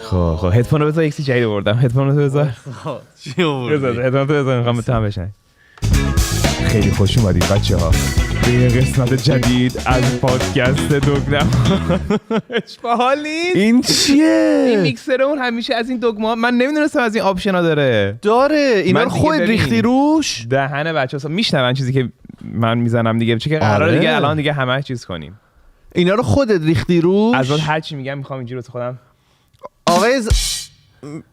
خب هدفون رو بذار، یکسی جدید آوردم. هدفون رو بذار. چی آوردی؟ هدفون رو بذار، میخوام بتونم بشنوی. خیلی خوش اومدید بچه‌ها به یه قسمت جدید از پادکست دوگنم. اشباحال نیست؟ این چیه؟ این میکسرمون همیشه از این دوگما، من نمیدونستم از این آپشنا داره. اینا رو خود ریختی روش؟ دهنه بچه‌ها میشنون چیزی که من میزنم دیگه، چه که قراره دیگه الان دیگه همه چیز کنیم. اینا رو خودت ریختی روش؟ از اون هر چی میگم میخوام اینجوری واسه خودم. آقای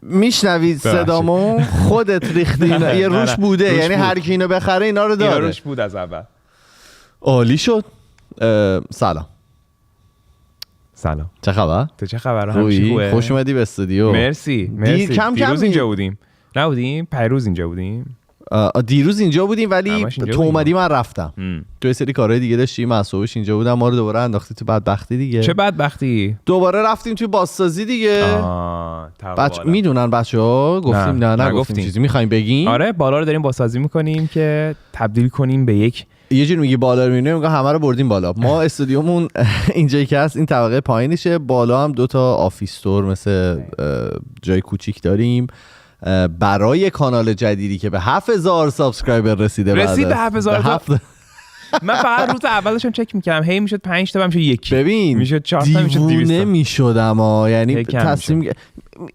میشنوید صدامو؟ خودت ریختی اینا؟ یه روش بوده، یعنی هر کی اینو بخره اینا رو داره. اینا روش بود از اول. عالی شد. سلام. چه خبر؟ تو چه خبره؟ همیشه خوبه؟ خوش اومدی به استودیو. مرسی. دیروز اینجا بودیم. نبودیم؟ پیروز اینجا بودیم. دیروز اینجا بودیم ولی تو اومدی من رفتم. تو یه سری کارهای دیگه داشتیم، اعصابش اینجا بودم، ما رو دوباره انداختی تو بدبختی دیگه. چه بدبختی؟ دوباره رفتیم توی بازسازی دیگه. میدونن بچه‌ها؟ گفتیم نه گفتیم چیزی می‌خوایم بگیم. آره بالا رو داریم بازسازی می‌کنیم که تبدیل کنیم به یک، یه جور میگی بالا رو می‌بینیم، میگه همه رو بردیم بالا. ما استودیومون اینجایی که هست این طبقه پایینشه، بالا هم 2 تا آفیس استور مثل جای کوچیک داریم. برای کانال جدیدی که به 7000 سابسکرایبر رسید به 7000. من فقط روز اول داشتم چک می‌کردم، هی میشد 5 تا، میشد 1. ببین میشد 4 تا، میشد 200. دیوونه میشدم یعنی تصمیم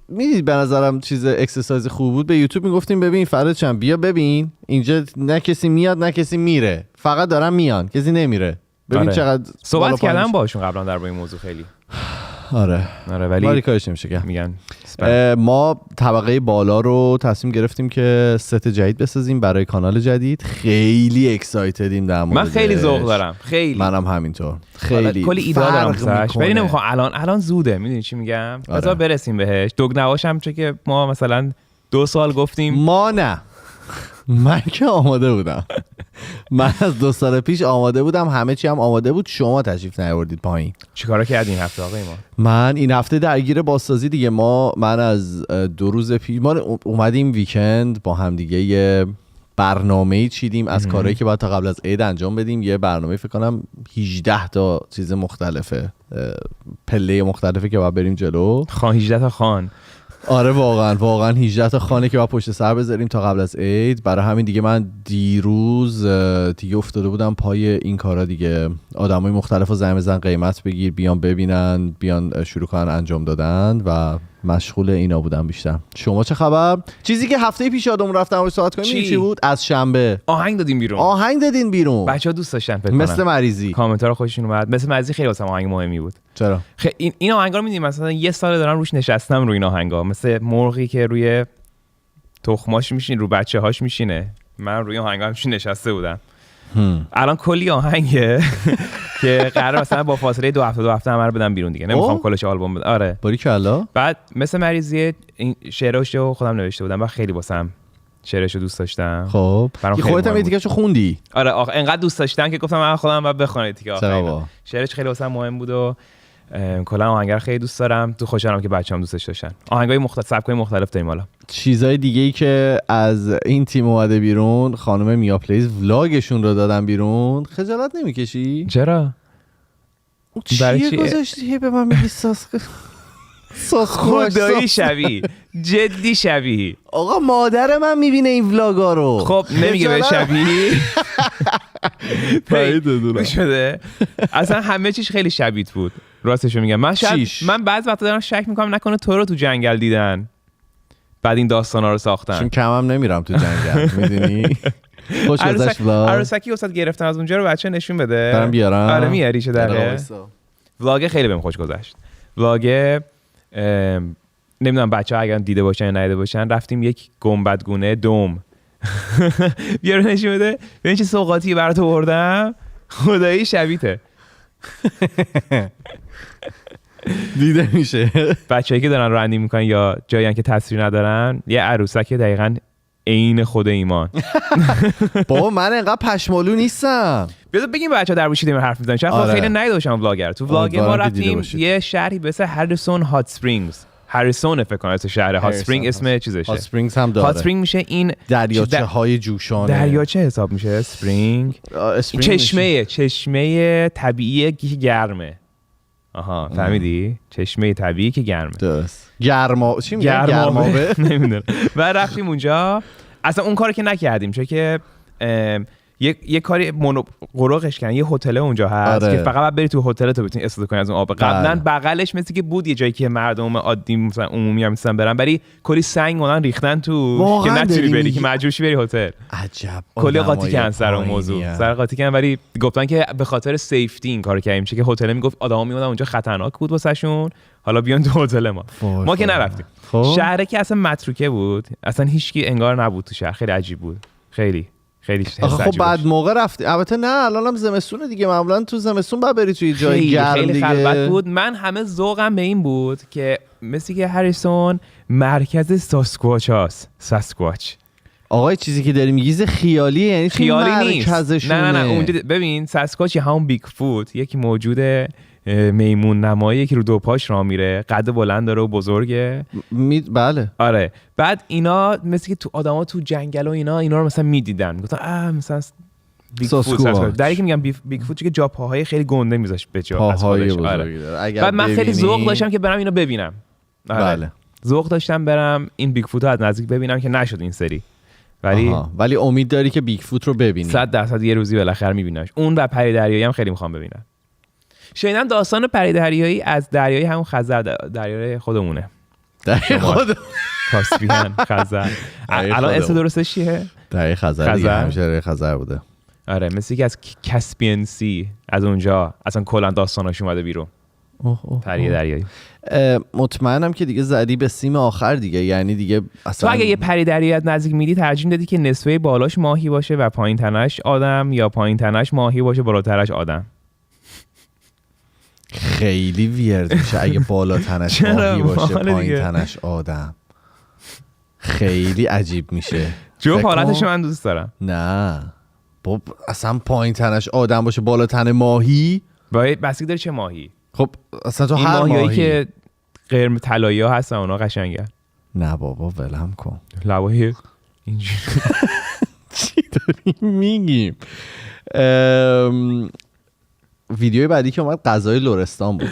میدید به نظرم چیز اکسرسایز خوب بود. به یوتیوب میگفتیم ببین فراد چم بیا ببین اینجا نه کسی میاد نه کسی میره، فقط دارن میان کسی نمیره. ببین چقدر صحبت کردم باشون قبلا در این موضوع خیلی. آره ولی کارش نمیشه که میگن ما طبقه بالا رو تصمیم گرفتیم که ست جدید بسازیم برای کانال جدید. خیلی اکسایتدیم در موردش. من خیلی ذوق دارم، خیلی. منم همینطور. خیلی کلی ایده دارم ولی نمیخوام الان زوده. میدونی چی میگم؟ بذار برسیم بهش. دوگنواشم چون که ما مثلا 2 سال گفتیم ما نه. من که آماده بودم. من از 2 سال پیش آماده بودم، همه چی هم آماده بود، شما تشریف نیاوردید پایین. چیکارا کردین این هفته آقای ما؟ من این هفته درگیر بازسازی دیگه. من از 2 روز پیش ما اومدیم ویکند با هم دیگه یه برنامه‌ای چیدیم از کارهایی که باید تا قبل از عید انجام بدیم. یه برنامه فکر کنم 18 تا چیز مختلفه، پله مختلفه که باید بریم جلو. 18 تا خان. آره واقعا 18 تا خانه که باید پشت سر بذاریم تا قبل از عید. برای همین دیگه من دیروز دیگه افتاده بودم پای این کارا دیگه. آدمای مختلفو زنگ بزن قیمت بگیر بیان ببینن، بیان شروع کنن انجام دادن و مشغول اینا بودم بیشتر. شما چه خبر؟ چیزی که هفته پیش یادم رفتم باید صحبت کنیم چی بود؟ از شنبه آهنگ دادین بیرون. بچه‌ها دوست داشتن فکر کنم. مثل مریضی. کامنت‌ها خوششون اومد. مثل مریضی خیلی واسم آهنگ مهمی بود. چرا؟ این آهنگا رو می‌دونی مثلا یه سال دارم روش نشستم روی این آهنگا، مثل مرغی که روی تخماش میشین رو بچه‌هاش میشینه. من روی آهنگا همش نشسته بودم. الان کلی آهنگه که قرار مثلا با فاصله 2 هفته همه رو بدم بیرون دیگه. نمیخوام کلش آلبوم بدم. آره باریکلا. بعد مثل مریضی این شعراشو خودم نوشته بودم و خیلی واسم شعرشو دوست داشتم. خب خودت هم دیگه خوندی؟ آره انقدر دوست داشتم که گفتم من خودم باید بخونم دیگه. شعرش خیلی واسم مهم بود و کلا آهنگ رو خیلی دوست دارم. تو خوشحالم که بچه‌ام دوستش داشتن. آهنگای مختلف، سبکای مختلف داریم. حالا چیزای دیگه‌ای که از این تیم اومده بیرون، خانم میا پلیز ولاگشون رو دادن بیرون. خجالت نمیکشی؟ چرا؟ چیه گذاشتی به من میگی ساس خدایی شبیه، جدی شبیه. آقا مادر من میبینه این ولاگا رو. خب نمیگه به شبیه. پیدا شده. اصلا همه چیش خیلی شبیه بود. راستشو میگم. من بعضی وقتا دارم شک میکنم نکنه تو رو تو جنگل دیدن بعد این داستانا رو ساختن. چون کمم نمیرم تو جنگل میدونی. خوش گذشت ولاگ. عروسکی واسط گرفتم از اونجا رو بچه نشون بده. برام بیارم. آره میاری چه دقیقه. ولاگ خیلی بهم خوش گذشت. ولاگ نمیدونم بچه‌ها اگر دیده باشن یا ندیده باشن، رفتیم یک گنبدگونه دوم. بیار نشون بده ببین چه سوغاتی برات آوردم. خدایی شبیته. دیده میشه. بچه‌ای که دارن رندی میکنن یا جایی که تصویر ندارن، یه عروسک دقیقاً عین خود ایمان. بابا من انقدر پشمالو نیستم. بذار بگیم بچه‌ها در مورد چی داریم حرف میزنن. چون خیلی ندیده باشن ولاگر. تو ولاگ ما رفتیم یه شهری به اسم هریسون هات اسپرینگز. هریسون فکر کنم اسم شهر. هات اسپرینگ اسم چیزشه. هات اسپرینگز هم داره. هات اسپرینگ میشه این دریاچه های جوشانه. دریاچه حساب میشه اسپرینگ. چشمه طبیعی که گرمه. آها فهمیدی؟ چشمه طبیعی که گرمه. درست. چی میگن؟ گرمابه نمیدونم. و رفتیم اونجا، اصلا اون کارو که نکردیم چون که یه کاری قرقش کردن، یه هتل اونجا هست که فقط باید بری تو هتل تو بتونی استفاده کنی از اون آب. قبلا بغلش مثل که بود یه جایی که مردم عادی مثلا عمومی هم می‌رسن برن، ولی کلی سنگ اونن ریختن تو که نتونی بری، که مجبور شی بری هتل. عجب. کلی قاطی کردن سر اون موضوع، سر قاطی کردن، ولی گفتن که به خاطر سیفتی این کارو کردیم، چون که هتل میگفت آدما میومدن اونجا خطرناک بود واسهشون، حالا بیان تو هتل ما که نرفتیم. شهر که اصلا متروکه بود، اصلا هیچکی انگار نبود تو شهر، خیلی عجیب بود، خیلی خب بعد موقع رفتی. البته نه الانم زمستونه دیگه، معمولا تو زمستون باید بری توی جای گرم دیگه. خیلی خلوت بود. من همه ذوقم به این بود که مثل که هریسون مرکز ساسکواچ. آقای چیزی که داری میگی خیالیه، یعنی خیالی نیست. نه اونجا ببین ساسکواچ همون بیگ فوت، یکی موجوده میمون نمایی که رو دو پاش راه میره، قد بلند داره و بزرگه. بله. آره. بعد اینا مثل که تو آدما تو جنگل و اینا رو مثلا میدیدن، گفتن مثلا بیگ فوت. در اینکه میگم بیگ فوت که جا پاهای خیلی گنده میذاشت به جا از خودش. آره. بعد من خیلی ذوق داشتم که برم اینو ببینم. آره. بله. ذوق داشتم برم این بیگ فوت رو از نزدیک ببینم که نشد این سری. ولی امید داری که بیگ فوت رو ببینی. 100% یه روزی بالاخره میبینمش. اون و پری دریایی هم خیلی میخوام ببینم. شنیدم داستان پری دریایی از دریای همون خزر، دریای خودمونه. دریای خود کاسپیان خزر. الان اسم درستش چیه؟ دریای خزر دیگه، همیشه دریای خزر بوده. آره مثل که از کاسپین سی از اونجا اصلا کلا داستاناش اومده بیرون. پری دریایی. مطمئنم که دیگه زدی به سیم آخر دیگه، یعنی دیگه اصلا تو اگه یه پری دریایی از نزدیک میدی ترجیح دادی که نصفه بالاش ماهی باشه و پایین تنش آدم، یا پایین تنش ماهی باشه بالاترش آدم؟ خیلی ویرد میشه اگه بالا تنش ماهی باشه پایین تنش آدم. خیلی عجیب میشه. جو حالتش من دوست دارم. نه بابا اصلا پایین تنش آدم باشه بالا تن ماهی، باید بسیار داره چه ماهی. خب اصلا تو هر ماهی که قرمز طلایی ها هستن اونا قشنگه. نه بابا ولم کن لوای اینجوری. چی داری میگیم؟ ویدیوی بعدی که اومد غذای لرستان بود.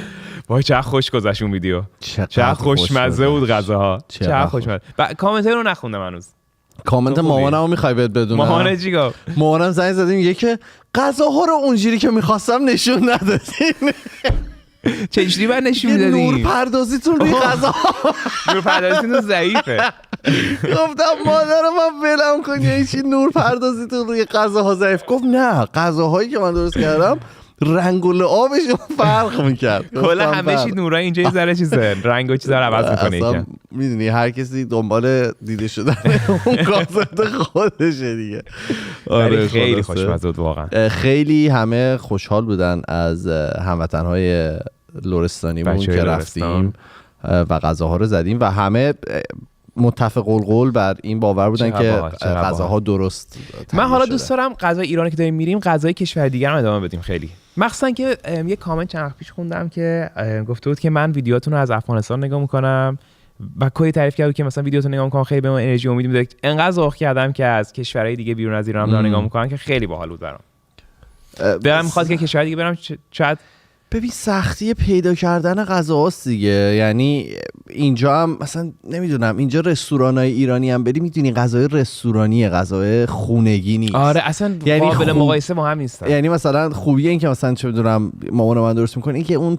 وای چقدر خوش گذشت اون ویدیو، چقدر خوشمزه بود غذاها، چقدر خوشمزه. کامنت رو نخوندم هنوز. کامنت مامانمو میخوای بدونم؟ مامان چی گفت؟ مامانم زنگ زدیم میگه که غذاها رو اونجوری که میخواستم نشون ندادین. چجوری بعد نشون میدادین؟ نور پردازیتون روی غذا، نور پردازیتون ضعیفه. گفتم مادرم من ولم کن، یعنی چی نور پردازیتون روی غذاها ضعیف؟ گفت نه غذاهایی که من درست کردم رنگ و لعابش فرق میکرد. کلا همه چی نورای اینجا یه ذره چیزه رنگ و چیزا رو عوض میکنه. اصلا میدونی هر کسی دنبال دیده شدن اون کانسپت خودشه دیگه. آره خیلی خوشمزه بود واقعا. خیلی همه خوشحال بودن از هموطنهای لرستانیمون که رفتیم و غذاها رو زدیم و همه متفق القول بر این باور بودن که غذاها درست. من حالا دوست دارم غذای ایرانی که داریم میریم غذای کشور دیگر هم ادامه بدیم. خیلی مخصوصا که یه کامنت چند وقت پیش خوندم که گفته بود که من ویدیوهاتون رو از افغانستان نگاه میکنم و کلی تعریف کرد که مثلا ویدیوتون نگاه میکنم خیلی به من انرژی امید میده. انقدر ذوق کردم که از کشورهای دیگه بیرون از ایران هم نگاه میکنم که خیلی باحال بود برام. دلم میخواد که کشور دیگه برم. شاید ببین سختی پیدا کردن غذاست دیگه، یعنی اینجا هم مثلا نمیدونم اینجا رستورانای ایرانی هم بری میدونی غذای رستورانیه، غذای خونگی نیست. آره اصلا یعنی قابل مقایسه با هم نیستن. یعنی مثلا خوبیه این که مثلا چه میدونم مامان من درست میکنه این که اون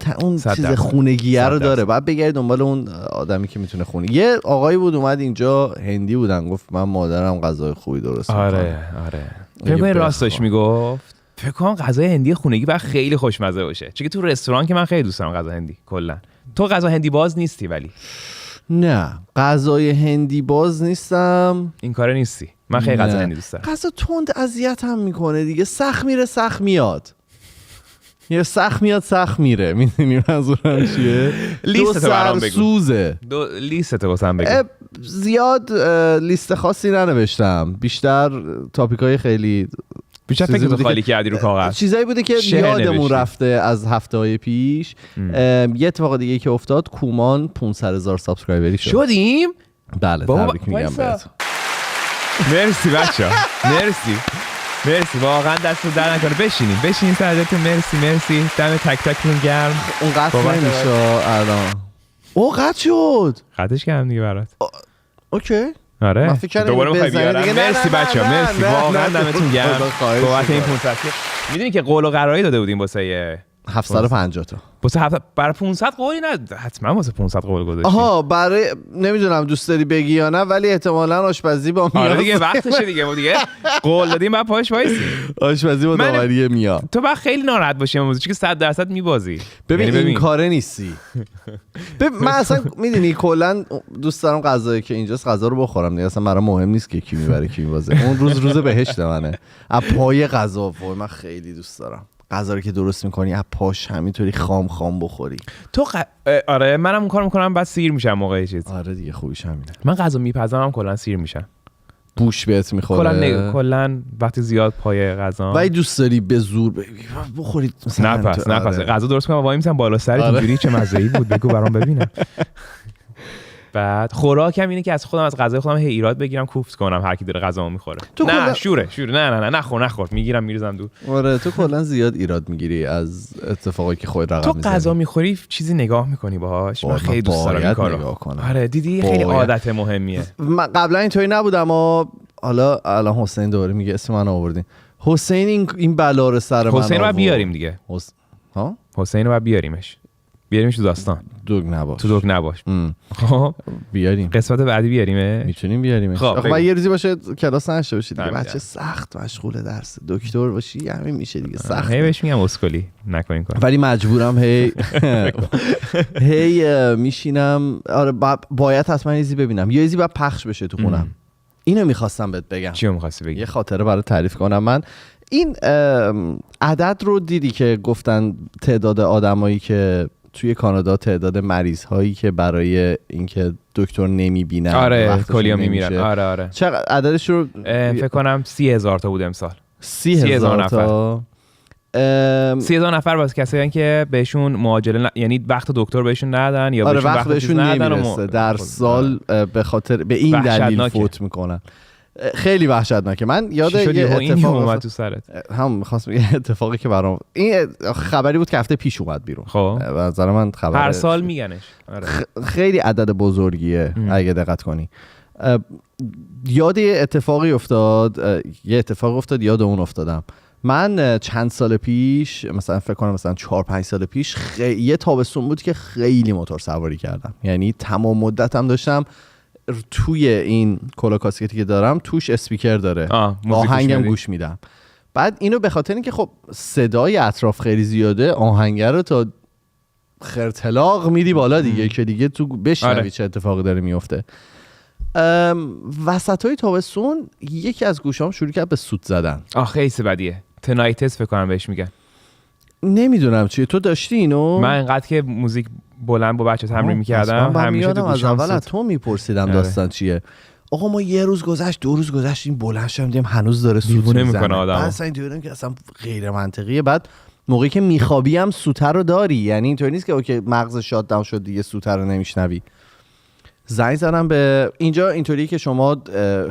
چیز خونگیه رو داره، بعد بگردی دنبال اون آدمی که میتونه خونه. یه آقایی بود اومد اینجا هندی بودن گفت من مادرم غذای خوبی درست میکنه. آره فکر کنم راستش میگفت. فکر کنم غذای هندی خونگی بعد خیلی خوشمزه باشه، چون که تو رستوران که من خیلی دوست دارم غذا هندی. کلا تو غذا هندی باز نیستی؟ ولی نه غذای هندی باز نیستم. این کاره نیستی؟ من خیلی غذا هندی دوست دارم. غذا تند اذیتم میکنه دیگه، سخت میره سخت میاد، یه سخت میاد سخت میره. میدونی منظورم چیه؟ لیستتو برام بگو. سوزه. لیستتو واسم بگو. زیاد لیست خاصی ننوشتم، بیشتر تاپیکای خیلی بیشتر فکر تو خالی کردی رو کاغذ. چیزایی بوده که یادمون رفته از هفته‌های پیش. یه اتفاق دیگه که افتاد، کومان 500,000 سابسکرایبری شدیم. بله تبریک میگم بهت. مرسی بچه‌ها، مرسی. مرسی واقعا دستتون در نکنه. بشینین سرتون. مرسی دم تک تکتون گرم. اون قطع نمیشه الان. او قطع شد. قطعش کردم دیگه برات. اوکی. آره. من فکر کردم دوباره میخوای بیارم. مرسی بچه‌ها. مرسی واقعا دمتون گرم بابت این 500. میدونی که قول و قراری داده بودیم واسه 750 تا. واسه برای 500 قولی نه، حتما واسه 500 قول گذاشتیم. آها برای نمیدونم دوست داری بگی یا نه، ولی احتمالاً آشپزی با میا. آره دیگه وقتشه دیگه، ما دیگه قول دادیم بعد پاش وایسی. آشپزی با داوری میا. تو بعد خیلی ناراحت باشی امروز چون 100% میبازی. ببین این کاره نیستی. من اصلا میدونی کلا دوست دارم غذایی که اینجاست غذا رو بخورم دیگه، اصلا برام مهم نیست که کی میبره کی میبازه. اون روز بهشت منه. از پای غذا من خیلی دوست دارم. غذا رو که درست میکنی از پاش همینطوری خام بخوری. آره منم اون کارو میکنم بعد سیر میشم موقع چیز. آره دیگه خوبیش همینه. من غذا میپزم کلا سیر میشم. بوش بهت میخوره. کلا وقتی زیاد پای غذا. ولی دوست داری به زور بخورید مثلا. نه پس غذا درست کنم وای میسم بالا سرت اینجوری چه مزه‌ای بود بگو برام ببینم. بعد خوراکم اینه که از خودم از غذای خودم ایراد بگیرم کوفت کنم هر کی داره غذامو میخوره. نه شوره نه نخور میگیرم میریزم دور. آره تو کلا زیاد ایراد میگیری از اتفاقایی که خود رقم میزنی. تو غذا میخوری چیزی نگاه میکنی باهاش؟ من خیلی دوست دارم این کارو. آره دیدی خیلی عادت مهمیه. من قبلا اینطوری نبودم حالا الان حسین دوباره میگه اسم من آوردین. حسین این بلا رو سر من حسین رو بیاریم دیگه. حسین رو بیاریمش تو داستان. تو دوگ نباش. خب بیاریم. قسمت بعدی بیاریمه. میتونیم بیاریمش. آخه من یه روزی باشه کلاس نشه باشید دیگه. بچه سخت مشغول درس دکتر باشی همین میشه دیگه سخت. هی بهش میگم اسکلی نکنین کار. ولی مجبورم هی میشینم. آره باید حتما یه ببینم. یه چیزی باید پخش بشه تو خونم. اینو میخواستم بهت بگم. چیو می‌خواستی بگی؟ یه خاطره برای تعریف کنم. من این عدد رو دیدی که گفتن تعداد آدمایی که توی کانادا تعداد مریض هایی که برای اینکه دکتر نمیبینن آره کلیا میمیرن. آره چقدر عددش رو فکر کنم 30,000 تا بود امسال. 30,000 نفر. 30,000 نفر واسه کسایی که بهشون معاجله یعنی وقت دکتر بهشون ندن یا بهشون وقت بهشون نمیرسه در سال به خاطر به این دلیل فوت میکنن. خیلی وحشتناکه. من یاد یه اتفاق اومد تو سرت. هم می‌خواستم یه اتفاقی که برام این خبری بود که هفته پیش اومد بیرون. خب به نظر من خبر هر سال میگنش. آره. خیلی عدد بزرگیه اگه دقت کنی. یاد یه اتفاقی افتاد. یاد اون افتادم. من چند سال پیش مثلا فکر کنم مثلا 4-5 سال پیش یه تابستون بود که خیلی موتور سواری کردم. یعنی تمام مدتم داشتم توی این کولا کاسکتی که دارم توش اسپیکر داره آهنگم گوش میدم. بعد اینو به خاطر اینکه خب صدای اطراف خیلی زیاده آهنگر رو تا خرطلاق میدی بالا دیگه که دیگه تو بشنوی چه اتفاقی داره میفته. وسطای تابستون یکی از گوشام شروع کرد به سوت زدن. خیلی بدیه. تنایتس فکر کنم بهش میگن. نمیدونم چیه. تو داشتی اینو؟ من اینقدر که موزیک بلند با بچه تمرین میکردم همیشه تو از اول از تو میپرسیدم داستان چیه. آقا ما یه روز گذشت 2 روز گذشت این بلند شدم دیدم هنوز داره سوت میزنه. اصلا اینطوریه که اصلا غیر منطقیه. بعد موقعی که میخوابی هم سوته رو داری. یعنی اینطوری نیست که اوکی مغز شات داون شد دیگه سوته رو نمیشنوی. زنگ زدم به اینجا اینطوری که شما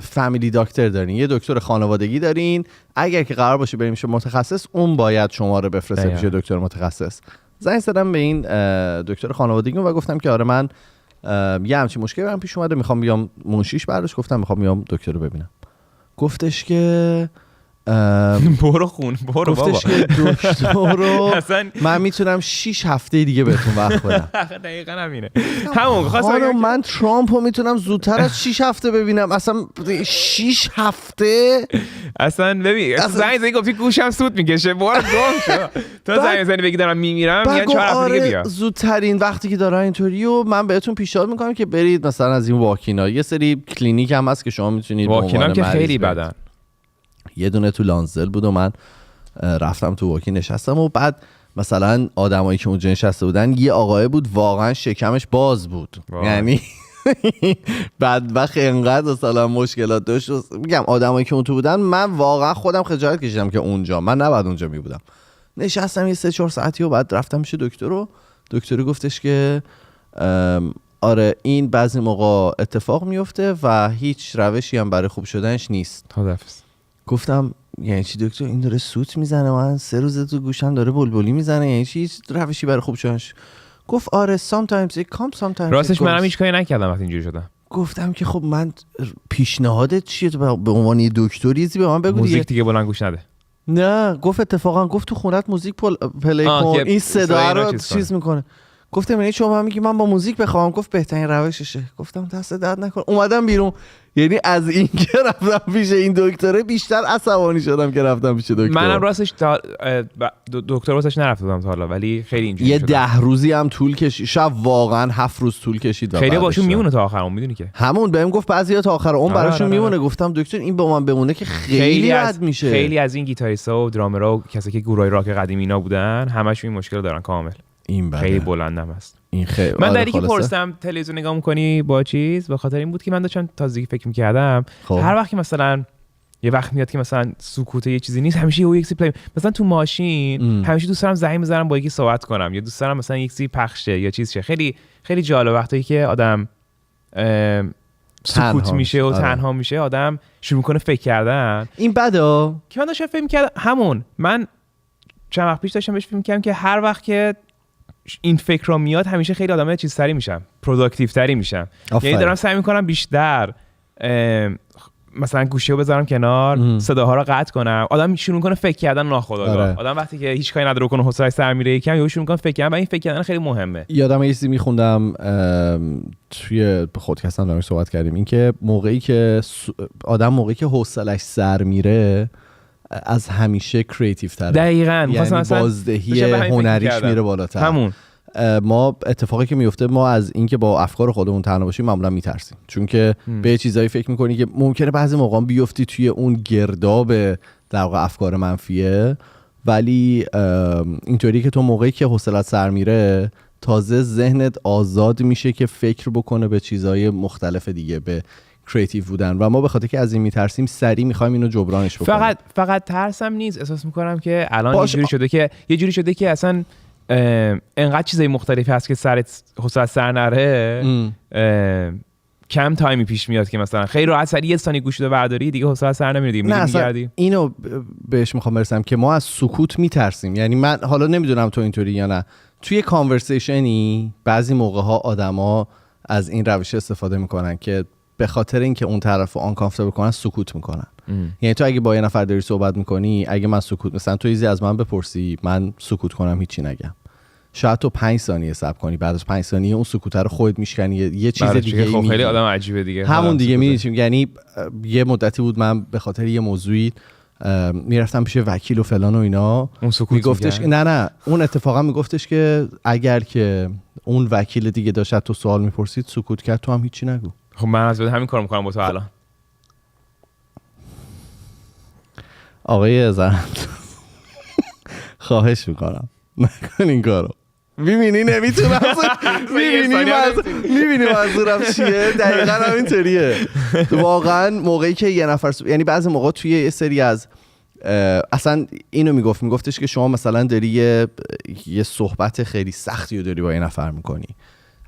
فامیلی دکتر دارین، یه دکتر خانوادگی دارین، اگر که قرار باشه بریم میشه متخصص اون باید شما رو بفرسته پیش دکتر متخصص. زنگ زدم به این دکتر خانوادگی و گفتم که آره من یه همچین مشکلی برام پیش اومده میخوام بیام منشیش برداشت. گفتم میخوام بیام دکتر رو ببینم. گفتش که برو بابا. گفتش که دکتر رو من میتونم 6 هفته دیگه بهتون وقت بدم. دقیقاً همینه. همون خواستم من ترامپ رو میتونم زودتر از 6 هفته ببینم. اصلا 6 هفته اصلا ببین زنگ زنی گفتی گوشم سوت میکشه برو گم شو. تو زنگ زنی بگی دارم میمیرم میگن 4 هفته دیگه بیا. زودترین وقتی که دارن اینطوری و من بهتون پیشنهاد میکنم که برید مثلا از این واکینا. یه سری کلینیک هم هست که شما میتونید واکینا که خیلی بدن. یه دونه تو لانزل بود و من رفتم تو واکی نشستم و بعد مثلا آدمایی که اونجا نشسته بودن یه آقای بود واقعا شکمش باز بود. یعنی بدبخت انقدر مثلا مشکلات داشت. میگم آدمایی که اون تو بودن من واقعا خودم خجالت کشیدم که اونجا من نباید اونجا می بودم. نشستم یه 3-4 ساعتی و بعد رفتم پیش دکتر گفتش که آره این بعضی موقع اتفاق میفته و هیچ روشی هم برای خوب شدنش نیست. خداحافظ. گفتم یعنی چی دکتر این داره سوت میزنه، من 3 روز تو گوشم داره بلبلی میزنه، یعنی چی روشی برای خوب شدنش؟ گفت آره sometimes it comes sometimes راستش منم هیچ کاری نکردم وقتی اینجوری شدم. گفتم که خب من پیشنهادت چیه تو به عنوان یه دکتری به من بگو موزیک دیگه بلند گوش نده. نه گفت اتفاقا گفت تو خونت موزیک پلی کن، این صدا رو چیز میکنه. گفتم یعنی شما میگی من با موزیک بخوام؟ گفت بهترین روششه. گفتم دست درد نکنه. اومدم بیرون. یعنی از این که رفتم پیش این دکتره بیشتر عصبانی شدم که رفتم پیش دکتر. منم راستش دکتر واسش نرفتم تا حالا، ولی خیلی اینجوری یه شدم. 10 روزی هم طول کشید، شب واقعا 7 روز طول کشید. خیلی باشون میمونه تا آخر، میدونی که همون بهم گفت بعضیا تا آخر اون براشون میمونه. گفتم دکتر این با من بمونه که خیلی بد میشه. خیلی از این گیتاریستا و درامرها و کسایی که گروهای راک قدیمی اینا بودن همشون این مشکل دارن کامل. این بده. خیلی بلندم هست. این خیلی من در اینکه پرسیدم تلویزیون نگاه می‌کنی با چیز، به خاطر این بود که من داشتم تازگی فکر می‌کردم هر وقت که مثلا یه وقت میاد که مثلا سکوت یه چیزی نیست، همیشه یه چیزی مثلا تو ماشین همیشه دوست دارم زنگ بزنم با یکی صحبت کنم، یا دوست دارم مثلا یک چیزی پخشه یا چیز شه. خیلی خیلی جالب وقتی که آدم سکوت میشه و تنها میشه، آدم شروع می‌کنه فکر کردن. این بدا که من داشتم فکر می‌کردم همون من چند وقت پیش داشتم بهش فکر می‌کردم که هر وقت که این فکر را میاد همیشه خیلی آدمای چیزتری میشم، پروداکتیو تری میشم. یعنی دارم سعی میکنم بیشتر مثلا گوشی رو بذارم کنار، صداها رو قطع کنم. آدم شروع میکنه فکر کردن ناخودآگاه. آدم وقتی که هیچ کاری نداره کنه، حوصله سر میره یکم، یا شروع میکنه فکر کردن. و این فکر کردن خیلی مهمه. یادم یه چیزی میخوندم توی پادکست هم داریم صحبت کردیم، این که موقعی که آدم موقعی که حوصله‌اش سر میره از همیشه کریتیو تره. دقیقاً. یعنی بازدهی هنریش میره بالاتر. همون ما اتفاقی که میفته، ما از اینکه با افکار خودمون تنها باشیم معمولا میترسیم، چون که به چیزایی فکر میکنی که ممکنه بعضی موقع بیفتی توی اون گرداب در واقع افکار منفیه. ولی اینطوری که تو موقعی که حوصله‌ات سر میره تازه ذهنت آزاد میشه که فکر بکنه به چیزهای مختلف دیگه، به کریتیو بودن. و ما به خاطر که از این میترسیم سریع میخوایم اینو جبرانش بکنیم. فقط ترسم نیست، احساس میکنم که الان یه جوری شده که اصلا انقدر چیزای مختلفی هست که سرت حوصله سر نره، کم تایمی پیش میاد که مثلا خیلی راحت سریع یه ثانیه گوشی رو برداری دیگه حوصله سر نمیره دیگه. نه اصلا اینو بهش میخوام برسم که ما از سکوت میترسیم. یعنی من حالا نمیدونم تو اینطوری یا نه، توی کانورسیشنی بعضی موقع ها آدما از این روش استفاده میکنن که به خاطر اینکه اون طرفو آنکامفتبل کنن سکوت میکنن. یعنی تو اگه با یه نفر داری صحبت میکنی، اگه من سکوت، مثلا تو ایزی از من بپرسی من سکوت کنم هیچی نگم، شاید تو 5 ثانیه صبر کنی، بعد از 5 ثانیه اون سکوت رو خودت میشکنی یه چیز دیگه. خب خیلی آدم عجیبه دیگه. همون دیگه میدونی. یعنی یه مدتی بود من به خاطر یه موضوعی میرفتم پیش وکیل و فلان و اینا، میگفتش نه اون اتفاقا میگفتش که اگر که اون وکیل دیگه داشت تو سوال میپرسید سکوت کرد، تو هم هیچی نگو. خب من از همین کارو میکنم با تو الان. آقای زرند خواهش میکنم نکن این کارو. میبینی نمیتونم میبینی منظورم چیه؟ دقیقا همینطوریه واقعا. موقعی که یه نفر یعنی بعضی موقع توی یه سری از اصلا اینو میگفتش که شما مثلا داری یه صحبت خیلی سختی رو داری با یه نفر میکنی،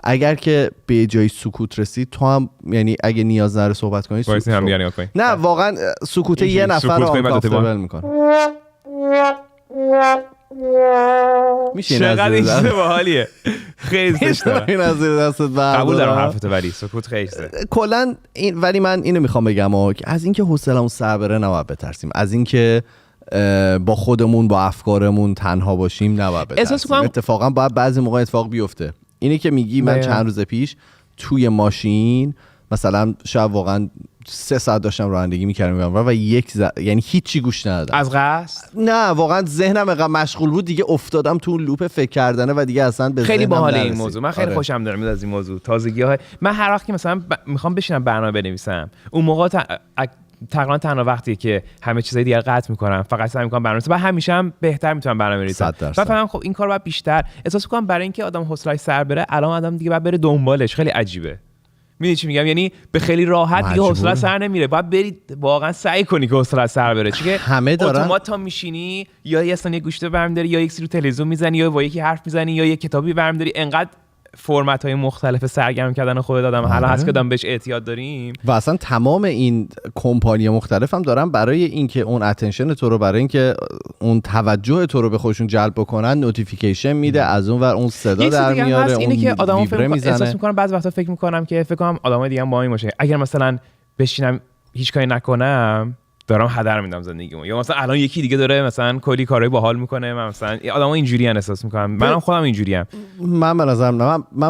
اگر که به جای سکوت رسید تو هم، یعنی اگه نیاز نره صحبت کنی نه واقعا سکوت یه نفر رو آنکامفتبل میکنه. میشه چقدر این چیز باحالیه. خیلی زشته. قبول دارم حرفتو، ولی سکوت خیلی زشته کلا. ولی من اینو میخوام بگم که از اینکه حوصله‌مون سر بره نباید بترسیم، از اینکه با خودمون با افکارمون تنها باشیم نباید بترسیم. اتفاقا باید بعضی موقع اتفاق بیفته. اینی که میگی من چند روز پیش توی ماشین مثلا شاید واقعا 3 ساعت داشتم رانندگی میکردم و یعنی هیچی گوش ندادم از قصد. نه واقعا ذهنم انقدر مشغول بود دیگه افتادم تو لوپ فکر کردنه و دیگه اصلا به خیلی باحاله این نرسید. موضوع من خیلی خوشم دارم از این موضوع. تازگی‌های من هر وقت که مثلا میخوام بشینم برنامه بنویسم، اون موقع تقریبا تنها وقتی که همه چیزای دیگه قطع میکنم، فقط سعی میکنم برنامه و همیشه هم بهتر میتونم برنامه بنویسم. و فهمیدم خب این کار باید بیشتر احساس میکنم برای اینکه آدم حوصله‌اش سر بره، الان آدم دیگه باید بره دنبالش. خیلی عجیبه. میدونی چی میگم؟ یعنی به خیلی راحت دیگه حوصله سر نمیره، باید برید واقعا سعی کنی که حوصله سر بره. چون همه دارن اتومات تا میشینی یا یه اصلا یه گوشت برمی‌داری یا یک سری تلویزیون میزنی یا با یکی حرف میزنی یا یه کتابی برمی‌داری، انقدر فرمت‌های مختلف سرگرم کردن خود آدم حالا هست که آدم بهش اعتیاد داریم و اصلا تمام این کمپانی مختلف هم دارن برای اینکه اون اتنشن تو رو، برای اینکه اون توجه تو رو به خودشون جلب بکنن، نوتیفیکیشن میده از اون ور، اون صدا در میاره، اون اینه که آدم‌ها احساس میکنن بعضی وقتا فکر میکنم که فکر کنم آدمای دیگه هم با این باشه، اگر مثلا بشینم هیچ کاری نکنم دارم هدر میدم زندگیمو، یا مثلا الان یکی دیگه داره مثلا کلی کارهای باحال میکنه، من مثلا آدما اینجوری ان احساس میکنم، منم خودم اینجوری ام. من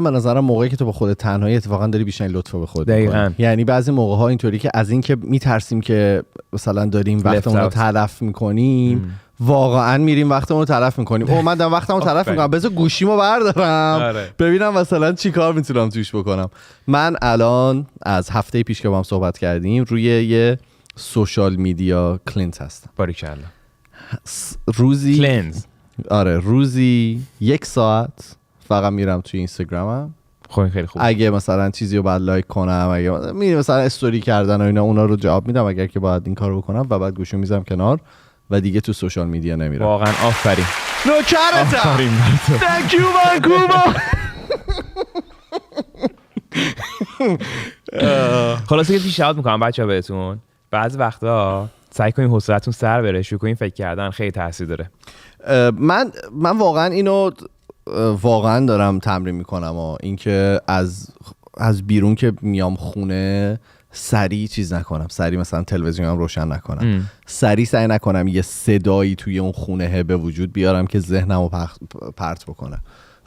به نظرم موقعی که تو با خودت تنهایی اتفاقا داری بیشتر لطف به خودت می‌کنی. یعنی بعضی موقع ها اینطوری که از این که میترسیم که مثلا داریم وقتمون رو تلف میکنیم، واقعا میریم وقتمون رو تلف میکنیم. من دارم وقتمو تلف میکنم، بذار گوشیمو بردارم ببینم مثلا چی کار میتونم توش بکنم. من الان از هفته پیش که با هم صحبت کردیم روی یه سوشال میدیا کلینز هستم. باریکلا. روزی کلینز. آره روزی 1 ساعت فقط میرم توی اینستاگرامم. خیلی خوب. اگه مثلا چیزی رو بعد لایک کنم، اگه میرم مثلا استوری کردن و اینا، اونا رو جواب میدم اگر که باید این کارو بکنم، و بعد گوشو میذارم کنار و دیگه تو سوشال میدیا نمیرم. واقعا آفرین. نوکرتم. آفرین. Thank you Vancouver. خلاصه که پیشنهاد میکنم بچه‌ها بهتون بعضی وقتا سعی کنین حوصله‌تون سر بره، شروع کنین فکر کردن، خیلی تاثیر داره. من واقعا اینو واقعا دارم تمرین میکنم، اینکه از بیرون که میام خونه سریع چیز نکنم، سریع مثلا تلویزیونم روشن نکنم، سریع سعی نکنم یه صدایی توی اون خونه به وجود بیارم که ذهنمو پرت بکنه.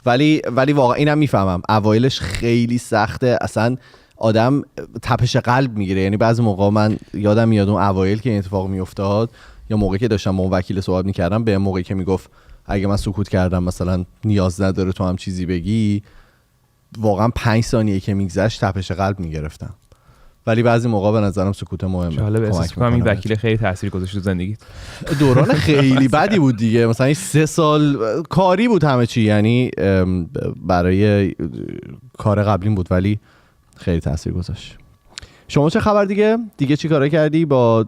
ولی واقعا اینم میفهمم اوایلش خیلی سخته، اصلا آدم تپش قلب میگیره. یعنی بعضی موقع من یادم میاد اون اوایل که این اتفاق میافتاد، یا موقعی که داشتم با اون وکیل صحبت میکردم، به موقعی که میگفت اگه من سکوت کردم مثلا نیاز نداره تو هم چیزی بگی، واقعا 5 ثانیه که میگذشت تپش قلب میگرفتم. ولی بعضی موقع به نظرم سکوت مهمه. جالب، احساس می‌کنم این وکیل خیلی تاثیر گذاشت تو زندگیت. دوران خیلی بدی بود دیگه، مثلا این 3 سال کاری بود همه چی، یعنی برای کار قبلیم بود ولی خیلی تاثیر گذاشت. شما چه خبر دیگه چی کارا کردی؟ با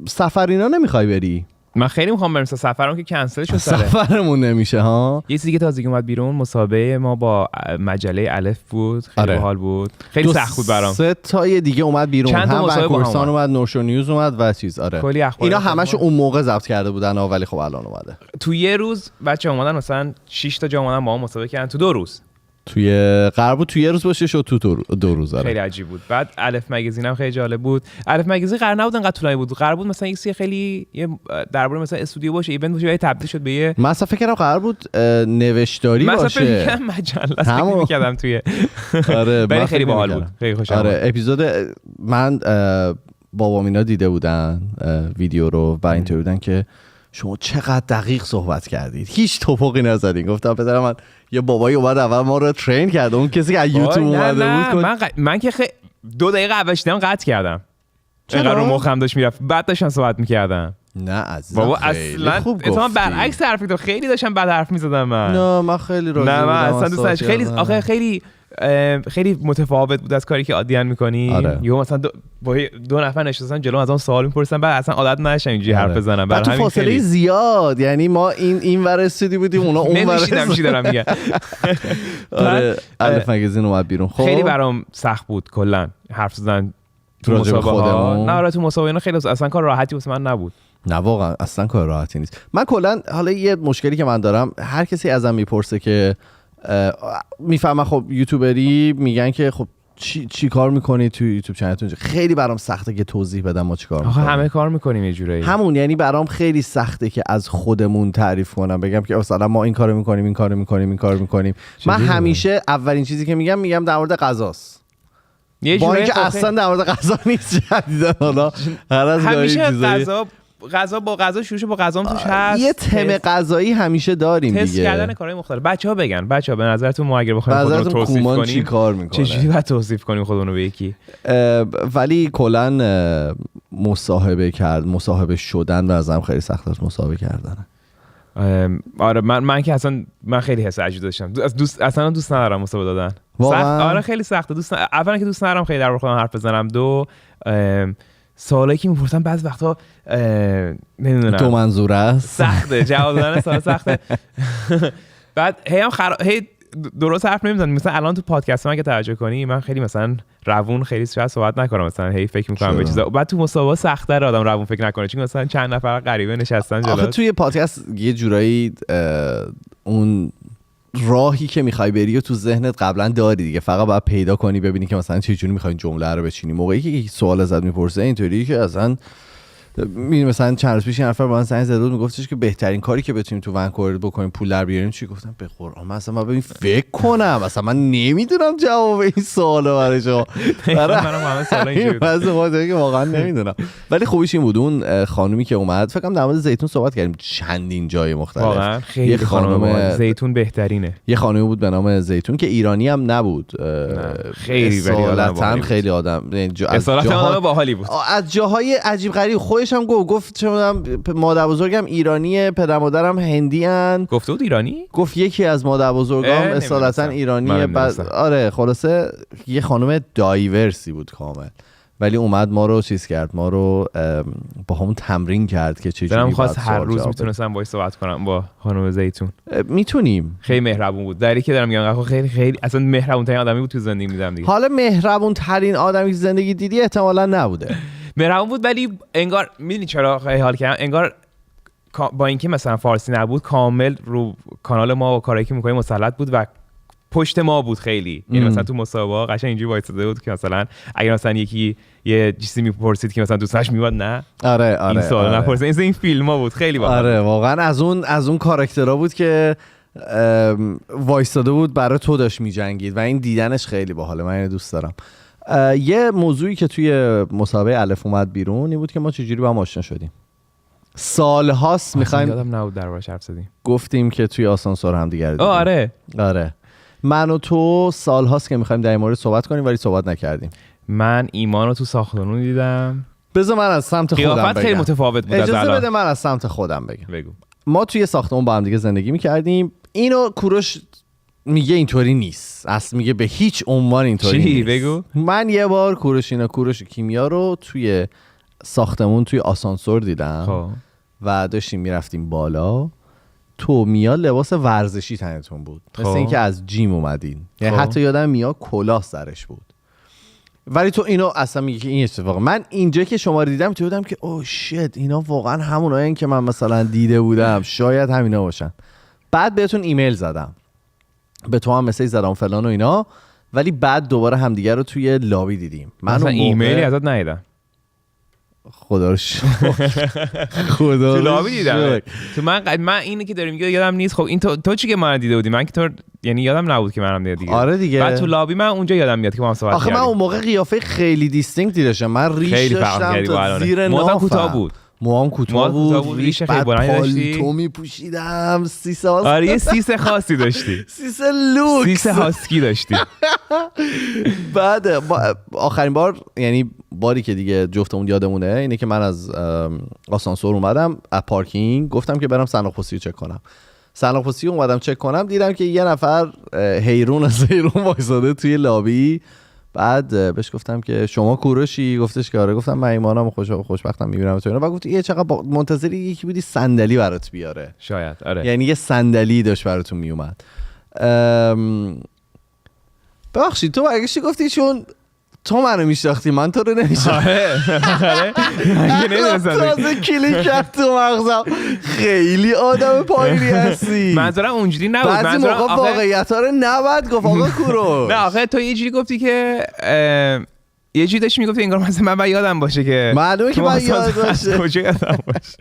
سفر اینا نمیخوای بری؟ من خیلی میخوام برم، سفرم که کنسل شد. سفرمون نمیشه ها. یه چیزی که تازگی اومد بیرون، مسابقه ما با مجله الف بود، خیلی باحال بود، خیلی سخت بود برام. 3 تا دیگه اومد بیرون، هم ونکورسان اومد، نوشو نیوز اومد و چیز. آره کلی اخبار اینا همشو اون موقع ضبط کرده بودن، ولی خب الان اومده. تو یه روز بچه‌ها اومدن مثلا 6 تا جا اومدن با ما مسابقه کردن تو 2 روز. توی قرار بود توی یه روز باشه، شد تو 2 روز. خیلی عجیب بود. بعد الف مگزین هم خیلی جالب بود. الف مگزین قرار نبود انقدر طولانی بود، قرار بود مثلا یه خیلی درباره مثلا استودیو باشه، ایونت باشه، تبدیل شد به یه، من اصلا فکر کردم قرار بود نوشتاری باشه. من اصلا فکر کردم مجله است، فکر می‌کردم توی. آره ولی خیلی باحال بود، خیلی خوشم اومد. آره اپیزود من بابام اینا دیده بودن ویدیو رو و اینطوری بودن که شما چقدر دقیق صحبت کردید، هیچ توپقی نزدین. گفتم پدر من یه بابایی اومد اول ما رو ترین کرد، اون کسی که از یوتیوب اومده بود. من که 2 دقیقه اولش دیدم قطع کردم، اینقدر رو مخم داشت میرفت، بعد داشتم صحبت میکردم. نه عزیزم بابا اصلا اتفاقا برعکس حرفی تو، خیلی داشتم بد حرف میزدم من. نه من خیلی راضی بودم. نه من اصلا دوست داشتم، خیلی آخه خیلی متفاوت بود از کاری که عادیان میکنی. آره. یا مثلا با 2 نفر نشستن جلو از اون سوال میپرسن، بعد اصلا عادت نداشتم اینجوری حرف بزنم. بعد تو فاصله زیاد، یعنی ما این ور استودیو بودیم، اونا اون ور. نمی‌شیدم چی دارم میگم. آره الف مگزین اومد بیرون. خب خیلی برام سخت بود کلا حرف زدن تو مسابقه. نه آره تو مسابقه اینا خیلی اصلا کار راحتی واسه من نبود. نه واقعا اصلا کار راحتی نیست. من کلا حالا یه مشکلی که من دارم، هر کسی ازم میپرسه که میفهمم خب یوتیوبری، میگن که خب چی کار میکنی تو یوتیوب چنلتون؟ خیلی برام سخته که توضیح بدم ما چی کار میکنیم. همه کار میکنیم یه جورایی. همون یعنی برام خیلی سخته که از خودمون تعریف کنم، بگم که مثلا ما این کارو میکنیم، این کارو میکنیم، این کارو میکنیم. من همیشه اولین چیزی که میگم در مورد غذاست. با اینکه اصلا در مورد غذا نیست جدیدن، حالا هر از گاهی چیزایی غذا با غذا شروعش با غذا توش هست، یه تم غذایی همیشه داریم دیگه. تست کردن کارهای مختلف. بچه‌ها به نظرتون ما اگه بخوایم خودمون رو توصیف کنیم چی کار میکنه، چجوری باید توصیف کنیم خودمون رو به یکی؟ ولی کلا مصاحبه شدن به نظرم خیلی سخت است، مصاحبه کردن. آره من که اصلا من خیلی حس عجیب داشتم، اصلا دوست ندارم مصاحبه دادن. آره خیلی سخته. اولا که دوست ندارم خیلی در مورد خودم حرف بزنم، 2 سوالی که میپرسن بعضی وقتا نمیدونم 2 منظور است، سخته جواب دادن سوال سخته. بعد هی درست حرف نمیزنم. مثلا الان تو پادکست من که توجه کنی من خیلی مثلا روون خیلی شاید صحبت نکنم، مثلا هی فکر میکنم به چیزا، بعد تو مسابقه سخت‌تر آدم روون فکر نکنه چون مثلا چند نفر غریبه نشستن جلوت. آخه توی پادکست یه جورایی اون راهی که میخوای بری و تو ذهنت قبلا داری دیگه، فقط باید پیدا کنی ببینی که مثلا چه جوری میخوای جمله رو بچینی. موقعی که سوال ازت میپرسه اینطوری که اصلا مثلا چند روز پیش این نفر با من زنگ زده بود میگفتش که بهترین کاری که بتونیم تو ونکوور بکنیم پول در بیاریم چی؟ گفتم به قرآن مثلا ببین فکر کنم، مثلا من نمیدونم جواب این سوالو برای شما. منم همه سوالا اینجوری بود که واقعا نمیدونم. ولی خوبیش این بود اون خانومی که اومد، فکر کنم در مورد زیتون صحبت کردیم چندین جای مختلف. واقعا خیلی خانم زیتون بهترینه. یه خانومی بود به نام زیتون که ایرانی هم نبود، خیلی خیلی آدم اصالتا باحالی بود. از جاهای عجیب غریب خودش هم گفت چه می‌دونم مادر بزرگم ایرانیه، پدر مادرم هندی ان. گفته بود ایرانی؟ گفت یکی از مادر بزرگام اصالتا ایرانیه. بعد آره خلاصه یه خانم دایورسی بود کامل، ولی اومد ما رو چیز کرد، ما رو با همون تمرین کرد که چه جوری خواست هر روز میتونستم باهاش صحبت کنم با خانم زیتون. میتونیم. خیلی مهربون بود. دری که دارم میگم خیلی خیلی اصلا مهربون ترین آدمی بود تو زندگی میدم دیگه. حالا مهربون ترین آدمی که زندگی دیدی احتمالاً نبوده. مهربون بود ولی انگار میدونی چرا خیلی حال کردم، انگار با اینکه مثلا فارسی نبود کامل رو کانال ما و کارایی که می‌کنیم مسلط بود و پشت ما بود خیلی. یعنی مثلا تو مسابقه قشنگ اینجوری وایساده بود که مثلا اگر مثلا یکی یه چیزی میپرسید که مثلا دوستش میواد نه آره این سوال نپرسید. این فیلم‌ها بود خیلی باحال. آره واقعا از اون کاراکترها بود که وایساده بود برای تو داشت میجنگید و این دیدنش خیلی باحاله. من اینو دوست دارم. یه موضوعی که توی مسابقه الف اومد بیرون این بود که ما چجوری با هم آشنا شدیم. سال‌هاست می‌خوایم، یادم نبود دربارش حرف زدیم، گفتیم که توی آسانسور هم دیگه دیدیم. آره من و تو سال‌هاست که می‌خوایم در این مورد صحبت کنیم ولی صحبت نکردیم. من ایمانو تو ساختمون دیدم. بذار من از سمت خودم بگم. خیلی متفاوت بود. اجازه بده من از سمت خودم بگم. بگو. ما توی ساختمون با هم دیگه زندگی می‌کردیم. اینو کوروش میگه اینطوری نیست، اصلا میگه به هیچ عنوان اینطوری نیست. بگو. من یه بار کوروش کیمیا رو توی ساختمون توی آسانسور دیدم و داشتیم میرفتیم بالا. تو میا لباس ورزشی تنتون بود، مثل اینکه از جیم اومدین. یعنی حتی یادم میا کلاه سرش بود. ولی تو اینو اصلا میگه که این اتفاقه. من اینجا که شما رو دیدم تو بودم که اوه شت اینا واقعا همونایین که من مثلا دیده بودم، شاید همینا باشن. بعد بهتون ایمیل زدم، به تو هم مسیج زدم فلان و اینا، ولی بعد دوباره همدیگه رو توی لابی دیدیم. من ایمیلی ازت ندیدم. خدا رو تو لابی دیدم. تو من اینی که داری میگی یادم نیست. خب این تو چی که من دیده بودی؟ من که تو یعنی یادم نبود که منم دیده. آره دیگه. بعد تو لابی من اونجا یادم میاد که ما هم صحبت کردیم. آخه من اون موقع قیافه خیلی دیستینکتی داشتم. من ریش داشتم تا زیر نافم. کوتاه بود. موام کوتاه بود، ریش خیلی بلند داشتی. پالتو میپوشیدم، سیسه. آره یه سیسه خاصی داشتی. سیسه لوکس. سیسه هاسکی داشتی. بعد آخرین بار، یعنی باری که دیگه جفتمون یادمونه اینه که من از آسانسور اومدم از پارکینگ، گفتم که برم صندوق پستی رو چک کنم. صندوق پستی اومدم چک کنم، دیدم که یه نفر حیرون از حیرون وایساده توی لابی. بعد بهش گفتم که شما کوروشی؟ گفتش که آره. گفتم من ایمانم، خوشبختم میبینم تو اینا. و گفت یه چقدر منتظری یکی بودی صندلی برات بیاره شاید. آره یعنی یه صندلی داشت براتون میومد. ببخشید تو برگشتی گفتی چون تو منو میشناختی من تو رو نمیشناختم. آره تازه کلیک کرد تو مغزم. خیلی آدم پایینی هستی. منظورم اونجوری نبود. بعضی موقع واقعیت‌ها رو نباید گفت آقا کوروش. نه آخه تو یه جوری گفتی که یه جوری داشتی میگفتی انگار مثلا من یادم باشه که معلومه که من یاد باشه. کجا یادم باشه.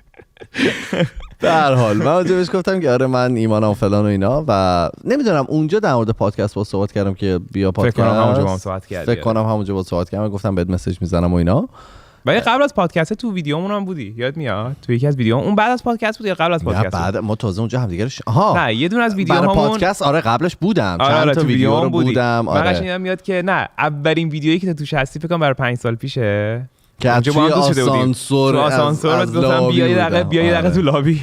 در حال من اونجا بهش گفتم که آره من ایمانم فلان و اینا و نمیدونم اونجا در مورد پادکست با صحبت کردم که بیا پادکست. فکر کنم همونجا با صحبت کردی. فکر کنم همونجا با صحبت کردم، گفتم بهت مسیج میزنم و اینا. ولی قبل از پادکست تو ویدیومون هم بودی، یاد میاد؟ تو یکی از ویدیوام اون بعد از پادکست بود یا قبل از پادکست؟ بعد ما تازه اونجا همدیگه نه یه دونه از ویدیوهامون پادکست آره قبلش بودم. چند تا ویدیو رو بودم. آره من قشنگ میاد که نه اولین ویدیویی که توش هستی فکر کنم برای 5 سال پیشه که توی آسانسور گفتم بیا یه دقیقه تو لابی.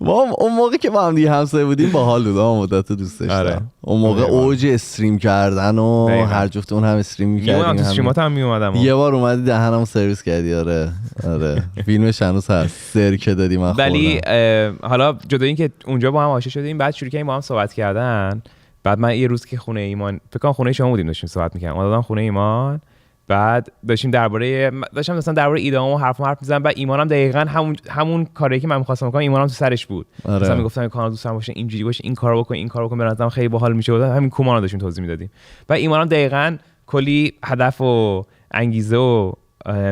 ما اون موقع که با هم دیگه همسایه بودیم باحال بود، اون مدت دوست داشتم. اون موقع اوج استریم کردن و هر جفت اون هم استریم می‌کردیم. تو استریمات هم میومدم. یه بار اومدی دهنمو سرویس کردی. آره فیلمش هنوز هست، سرکه دادی من خوردم. ولی حالا جدا این که اونجا با هم آشنا شدیم، بعد شروع کردیم با هم صحبت کردن. بعد من یه روز که خونه ایمان، فکر کنم خونه شما بودیم، داشتیم صحبت می‌کردیم. اومدم خونه ایمان، بعد داشتم مثلا درباره ایده‌ام و حرف می‌زدم. بعد ایمانم دقیقاً همون کاری که من می‌خواستم بکنم ایمانم تو سرش بود. مثلا میگفتم کانال دوست دارم باشه، اینجوری باشه، این کارو بکن، این کارو بکن، به نظرم خیلی باحال میشه. همین کومانو داشتیم توضیح میدادیم. بعد ایمانم دقیقاً کلی هدف و انگیزه و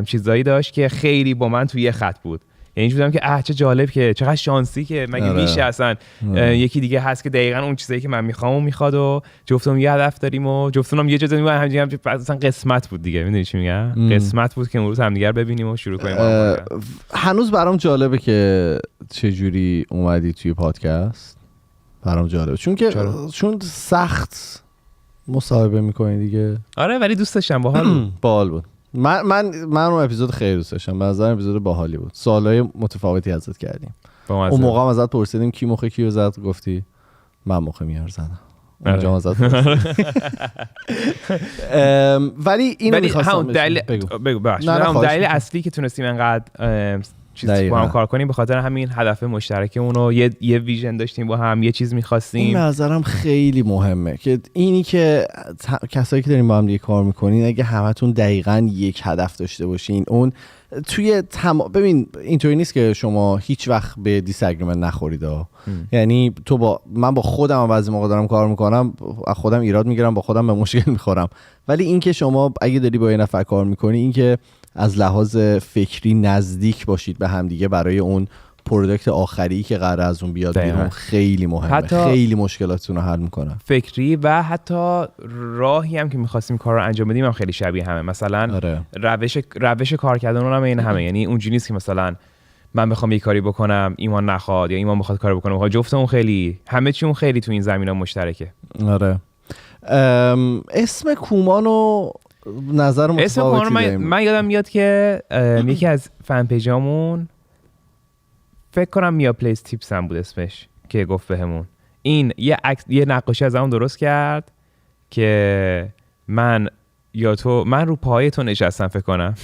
چیزایی داشت که خیلی با من توی یه خط بود. یعنی بودم که چه جالب که چقدر شانسی که مگه میشه اصلا یکی دیگه هست که دقیقاً اون چیزایی که من میخوام و میخواد و جفتمون یه هدف داریم و جفتمون یه جا داریم. همینجوری اصلا قسمت بود دیگه. میدونی چی میگم؟ قسمت بود که امروز همدیگه رو ببینیم و شروع کنیم. هنوز برام جالبه که چه جوری اومدی توی پادکست. برام جالبه چون سخت مصاحبه میکنی دیگه. آره ولی دوست داشتم، باحال بود. من اون اپیزود خیلی دوست داشتم. به نظرم اپیزود باحالی بود. سوالای متفاوتی ازت کردیم. اون موقع هم ازت پرسیدیم کی مخ کیو زد، گفتی من مخ میار زدم. اونجا ازت ولی اینو می‌خواستم بگو دلیل اصلی که تونستیم انقدر چیز با هم کار کنیم به خاطر همین هدف مشترکمون و یه ویژن داشتیم با هم، یه چیز می‌خواستیم. این نظرم خیلی مهمه که اینی که کسایی که داریم با هم دیگه کار می‌کنین اگه همتون دقیقاً یک هدف داشته باشین، اون توی ببین اینطوری نیست که شما هیچ وقت به دیساگریمنت نخورید. یعنی من با خودم بعضی موقع دارم کار میکنم، از خودم ایراد میگیرم، با خودم به مشکل میخورم. ولی این که شما اگه داری با یه نفر کار میکنی، این که از لحاظ فکری نزدیک باشید به هم دیگه برای اون پروداکت آخری که قراره از اون بیاد بیرون خیلی مهمه. خیلی مشکلاتتون رو حل میکنه، فکری و حتی راهی هم که می‌خواستیم کار رو انجام بدیم هم خیلی شبیه همه. مثلا روش کار کردن اونم این همه. یعنی اونجوری نیست که مثلا من بخوام یه کاری بکنم ایمان نخواد یا ایمان بخواد کار بکنه. جفتمون خیلی همه چیمون خیلی تو این زمینا مشترکه. آره. اسم کومانو نظر متفاوتی داریم. من یادم میاد که یکی از فن پیجامون فکر کنم میا پلیس تیپس هم بود اسمش که گفت بهمون این یه نقاشی از همون درست کرد که من رو پای تو نشستم فکر کنم.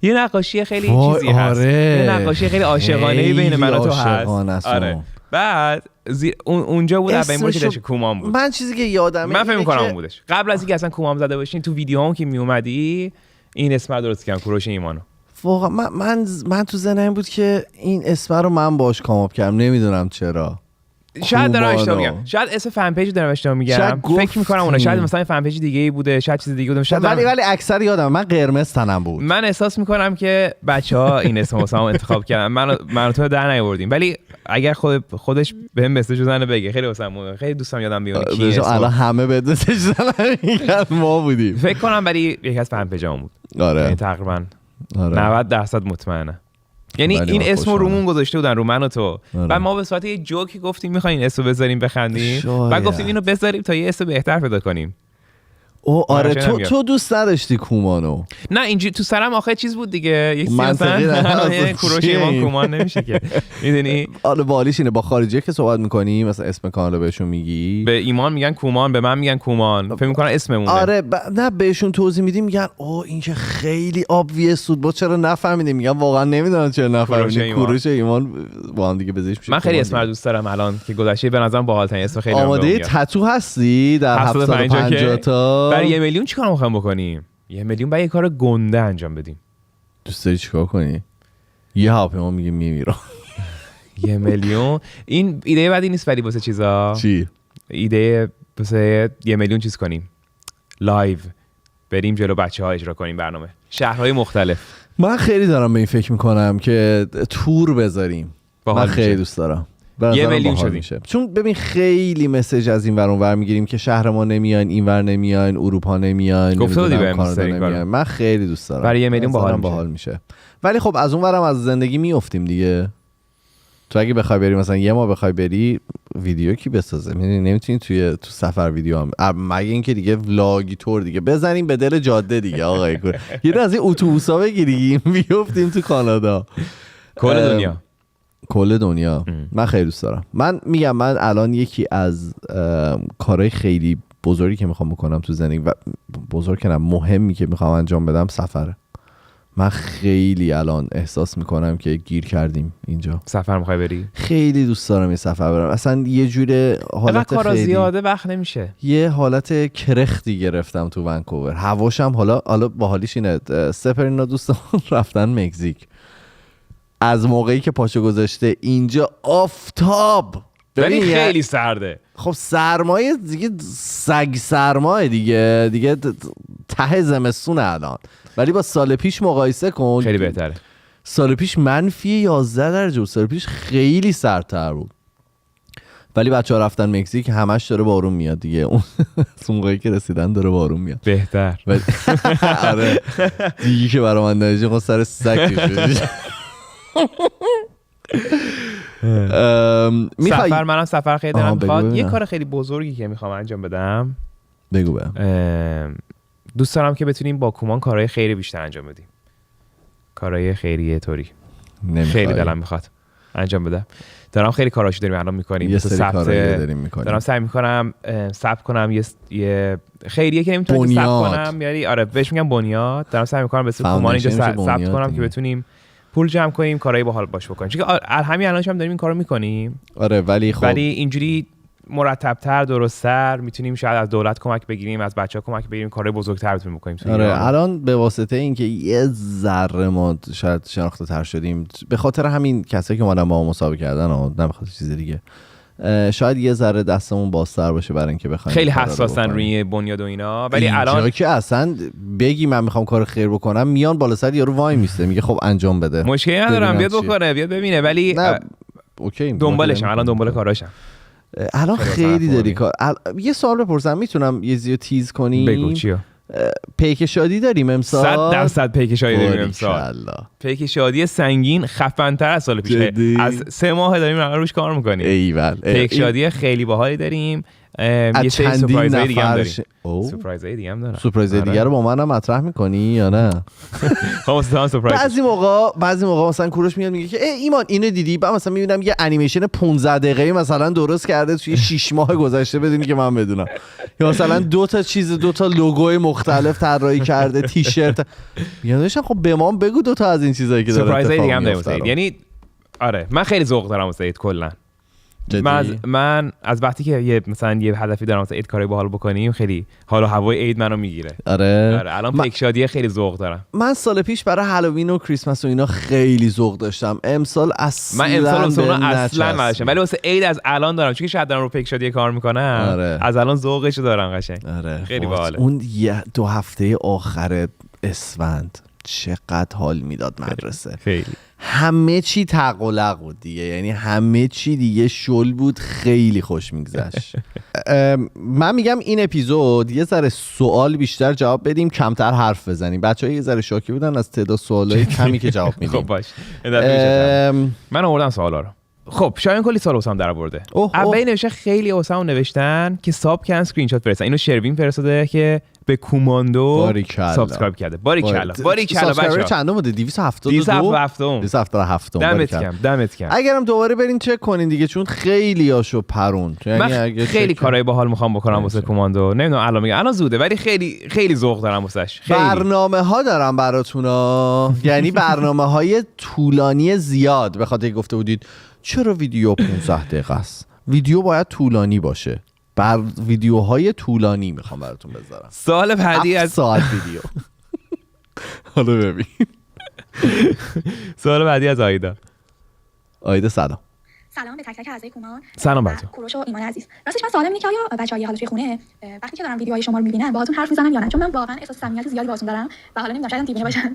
یه نقاشی خیلی چیزی هست. یه نقاشی خیلی عاشقانه‌ای بین من و تو هست. آره. بعد اونجا بود اولین بار که داشت کومان بود. من چیزی که یادمه من فکر می‌کنم اون بودش. قبل از اینکه اصلا کومان زده باشین تو ویدیوام که می اومدی این اسم رو درست کردم، کوروش ایمانو. واقعا من تو ذهنم بود که این اسم رو من باش کاماپ کردم، نمیدونم چرا. شاید دارم اشتباه میگم، شاید اسم فن پیج دارم اشتباه میگم، فکر میکنم اونه. شاید مثلا فن پیج دیگه ای بوده، شاید چیز دیگه بوده. ولی اکثر یادم من قرمز تنم بود. من احساس میکنم که بچه‌ها این اسم واسمون انتخاب کردن، من تو در نیاوردیم. ولی اگر خودش بهم مسیج بزنه بگه خیلی واسم خیلی دوستم یادم بیاد کی الان همه به مسیج زدن ما بودیم فکر کنم، ولی یکی از فن پیجام بود. آره یعنی تقریبا 90% مطمئنه. یعنی این اسمو رومون گذاشته بودن، رو من و تو. بعد ما به صورت یه جوکی گفتیم می‌خوایم این اسمو بذاریم بخندیم. بعد گفتیم اینو بذاریم تا یه اسم بهتر پیدا کنیم. آره تو دوست نداشتی کومانو؟ نه اینجوری تو سرم آخه چیز بود دیگه، یک مثلا کوروش ایمان کومان نمیشه که میدونی. آره بالیش اینه با خارجی که صحبت می‌کنی مثلا اسم کانالو بهشون میگی، به ایمان میگن کومان، به من میگن کومان، فکر می‌کنن اسممونه. آره نه بهشون توضیح میدیم میگن این که خیلی ابویس بود، با چرا نفهمیدیم؟ میگن واقعا نمیدونن چرا نفهمیدیم. کوروش ایمان با هم دیگه بزنیش میشه. من خیلی اسم رو دوست دارم الان که گذشته به نظرم باحال‌ترین اسم. خیلی آماده تتو هستی در 750 تا؟ برای 1 میلیون چیکار می‌خوایم بکنیم؟ 1 میلیون برای یه کار گنده انجام بدیم. دوست داری چیکار کنی؟ یه هواپیما میگه میمیرم. 1 میلیون این ایده بدی نیست، ولی واسه چیزا چی؟ ایده واسه 1 میلیون چیز کنیم، لایو بریم جلو بچه‌ها اجرا کنیم برنامه شهرهای مختلف. من خیلی دارم به این فکر میکنم که تور بذاریم. من خیلی دوست دارم. 1 میلیون شدیم. چون ببین خیلی مسیج از این ور اون ور میگیریم که شهر ما نمیاین، این ور نمیاین، اروپا نمیاین، کانادا نمیاین. من خیلی دوست دارم. برای 1 میلیون باحال میشه. ولی خب از اون ورم از زندگی میافتیم دیگه. تو اگه بخوای بری مثلا یه ماه بخوای بری ویدیو کی بسازه؟ نمیتونی تو سفر ویدیو هم، مگه اینکه دیگه ولاگی تور دیگه بزنیم به دل جاده دیگه. آقای یه از این اتوبوسا بگیریم بیافتیم تو کانادا کل دنیا. کل دنیا. من خیلی دوست دارم. من میگم من الان یکی از کارهای خیلی بزرگی که میخوام بکنم تو زندگی و بزرگ کنم مهمی که میخوام انجام بدم سفره. من خیلی الان احساس میکنم که گیر کردیم اینجا. سفر میخوای بری؟ خیلی دوست دارم این سفر برم. اصلا یه جوره حالت کارا خیلی زیاده وقت نمیشه. یه حالت کرختی گرفتم تو ونکوور. هواشم حالا باحالیش اینه. سپرینا دوستان رفتن مکزیک. از موقعی که پاشو گذاشته اینجا آفتاب ولی خیلی سرده. خب سرمایه دیگه سگ سرمایه دیگه ته زمستون الان. ولی با سال پیش مقایسه کن خیلی بهتره. سال پیش -11 درجه بود. سال پیش خیلی سردتر بود. ولی بچه‌ها رفتن مکزیک همش داره بارون میاد دیگه. اون موقعی که رسیدن داره بارون میاد. بهتر. آره دیگه که برام اندازه خود سر سگ کشید. سفر منم سفر خیلی دارم میخواد. یه کار خیلی بزرگی که میخوام انجام بدم. بگو دوست دارم که بتونیم با کومان کارهای خیری بیشتر انجام بدیم. کارهای خیریه طوری خیلی دلم میخواد انجام بدم. دارم خیلی کاراشو داریم الان میکنیم. یه سری کارایی داریم میکنیم. دارم سعی میکنم ثبت کنم یه خیریه که نمیتونم ثبت کنم، یعنی آره بهش میگم بنیاد. دارم سعی میکنم به اسم کومان اینجا ثبت کنم که بتونیم پول جمع کنیم کارهای باحال باش بکنیم. چون که همین الانش هم داریم این کارو میکنیم. آره ولی اینجوری مرتب‌تر درست‌تر میتونیم شاید از دولت کمک بگیریم، از بچه‌ها کمک بگیریم، کارهای بزرگتر بتونیم بکنیم. آره الان به واسطه اینکه یه ذره ما شاید شناخته‌تر شدیم به خاطر همین کسایی که اومدن با ما مسابقه کردن و نه به خاطر چیز دیگه، شاید یه ذره دستمون بازتر باشه برای اینکه بخوایم. خیلی حساسن روی بنیاد و اینا. ولی الان که اصلا بگی من میخوام کار خیر بکنم میان بالا سر یارو وای میسته میگه خب انجام بده. مشکلی ندارم بیاد بکنه، بیاد ببینه. ولی اوکی دنبالشم الان دنبال کاراشم. الان خیلی داری کار. یه سوال بپرسم میتونم یه زیو تیز کنیم؟ بگو چیو؟ پیک شادی داریم امسال. 100% پیک شادی داریم امسال. پیک شادی سنگین خفن‌تر از سال پیش. از 3 ماه داریم روش کار میکنیم. ایول. پیک شادی خیلی باحالی داریم. یه سری سورپرایزای دیگه هم داریم. سورپرایزای دیگه هم داریم. سورپرایزای دیگه رو با منم مطرح می‌کنی یا نه؟ خب سورپرایز. بعضی موقع مثلا کوروش میاد میگه که ایمان اینو دیدی؟ بعد مثلا میبینم یه انیمیشن 15 دقیقه‌ای مثلا درست کرده توی 6 ماه گذشته بدونی که من بدونم. یا مثلا 2 تا لوگوی مختلف طراحی کرده، تیشرت. میگم داشتم خب به ما بگو 2 تا از این چیزایی که داره سورپرایزای دیگه هم داریم. یعنی آره من خیلی ذوق دارم واسه کلا. من از وقتی که مثلا یه هدفی دارم مثلا عید کاری باحال بکنیم خیلی حال و هوای عید منو میگیره. آره الان پیک شادی خیلی ذوق دارم. من سال پیش برای هالووین و کریسمس و اینا خیلی ذوق داشتم. امسال اصلا نداشتم ولی واسه عید از الان دارم، چون که شاید دارم رو پیک شادی کار میکنم. آره. از الان ذوقشو دارم قشنگ. آره. خیلی باحاله. اون 2 هفته آخر اسفند چقدر حال میداد مدرسه. خیلی همه چی تقلق بود دیگه، یعنی همه چی دیگه شل بود، خیلی خوش میگذشت. من میگم این اپیزود یه ذره سوال بیشتر جواب بدیم، کمتر حرف بزنیم. بچه‌ها یه ذره شاکی بودن از تعداد سوالای کمی که جواب میدیم. خب باش من آوردم سوالا رو. خب شاید کلی سوال واسم در آورده. اولی نوشته خیلی واسم نوشتن که ساب کن اسکرین شات فرستن. اینو شروین فرستاده که به کوماندو سابسکرایب کرده. باریکلا بچه‌ها. چندم بوده؟ 277. دمت گرم. اگرم دوباره برین چک کنین دیگه، چون خیلی هاشو پرون. یعنی خیلی کارهای باحال میخوام بکنم واسه کوماندو. نمیدونم الان میگم الان زوده، ولی خیلی ذوق دارم واسش. برنامه‌ها دارم براتونا. یعنی برنامه‌های طولانی زیاد. به خاطر گفته بودید چرا ویدیو 15 دقیقه است؟ ویدیو باید طولانی باشه. بر ویدیوهای طولانی میخوام براتون بذارم. سوال بعدی از ساعت ویدیو. حالا ببین. سوال بعدی از آیدا. سلام به تک تک اعضای کومان. سلام بچه‌ها. کوروش و ایمان عزیز. راستش من سوالم اینه که آیا بچه‌ها حالا توی خونه وقتی که دارن ویدیوهای شما رو می‌بینن باهاتون حرف میزنن یا نه؟ چون من واقعا احساس صمیمیت زیادی باهاتون دارم و حالا نمیدونم شاید دیوونه باشم.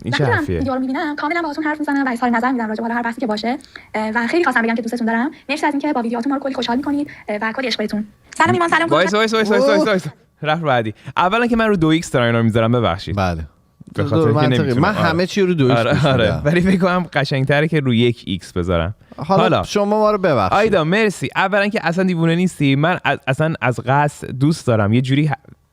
وقتی دارم ویدیو رو می‌بینم کاملا باهاتون حرف میزنم و اظهار نظر میدم راجع به هر بحثی که باشه و خیلی خواستم بگم که دوستتون دارم. مرسی از اینکه با ویدیوهاتون ما رو کلی خوشحال می‌کنید و کلی عشق بهتون. سلام ایمان. سلام کوروش. وایس رفت بعدی. اولا که من رو 2x دارم اینا رو می‌ذارم، ببخشید. بله. به خاطر که نمی‌تونم. من همه چی رو 2x آره. ولی فکر کنم قشنگ‌تره که رو 1x بذارم. حالا شما ما رو ببخشید. آیدا مرسی. اولا که اصلا دیوونه نیستی. من اصلا از قصد دوست دارم یه جوری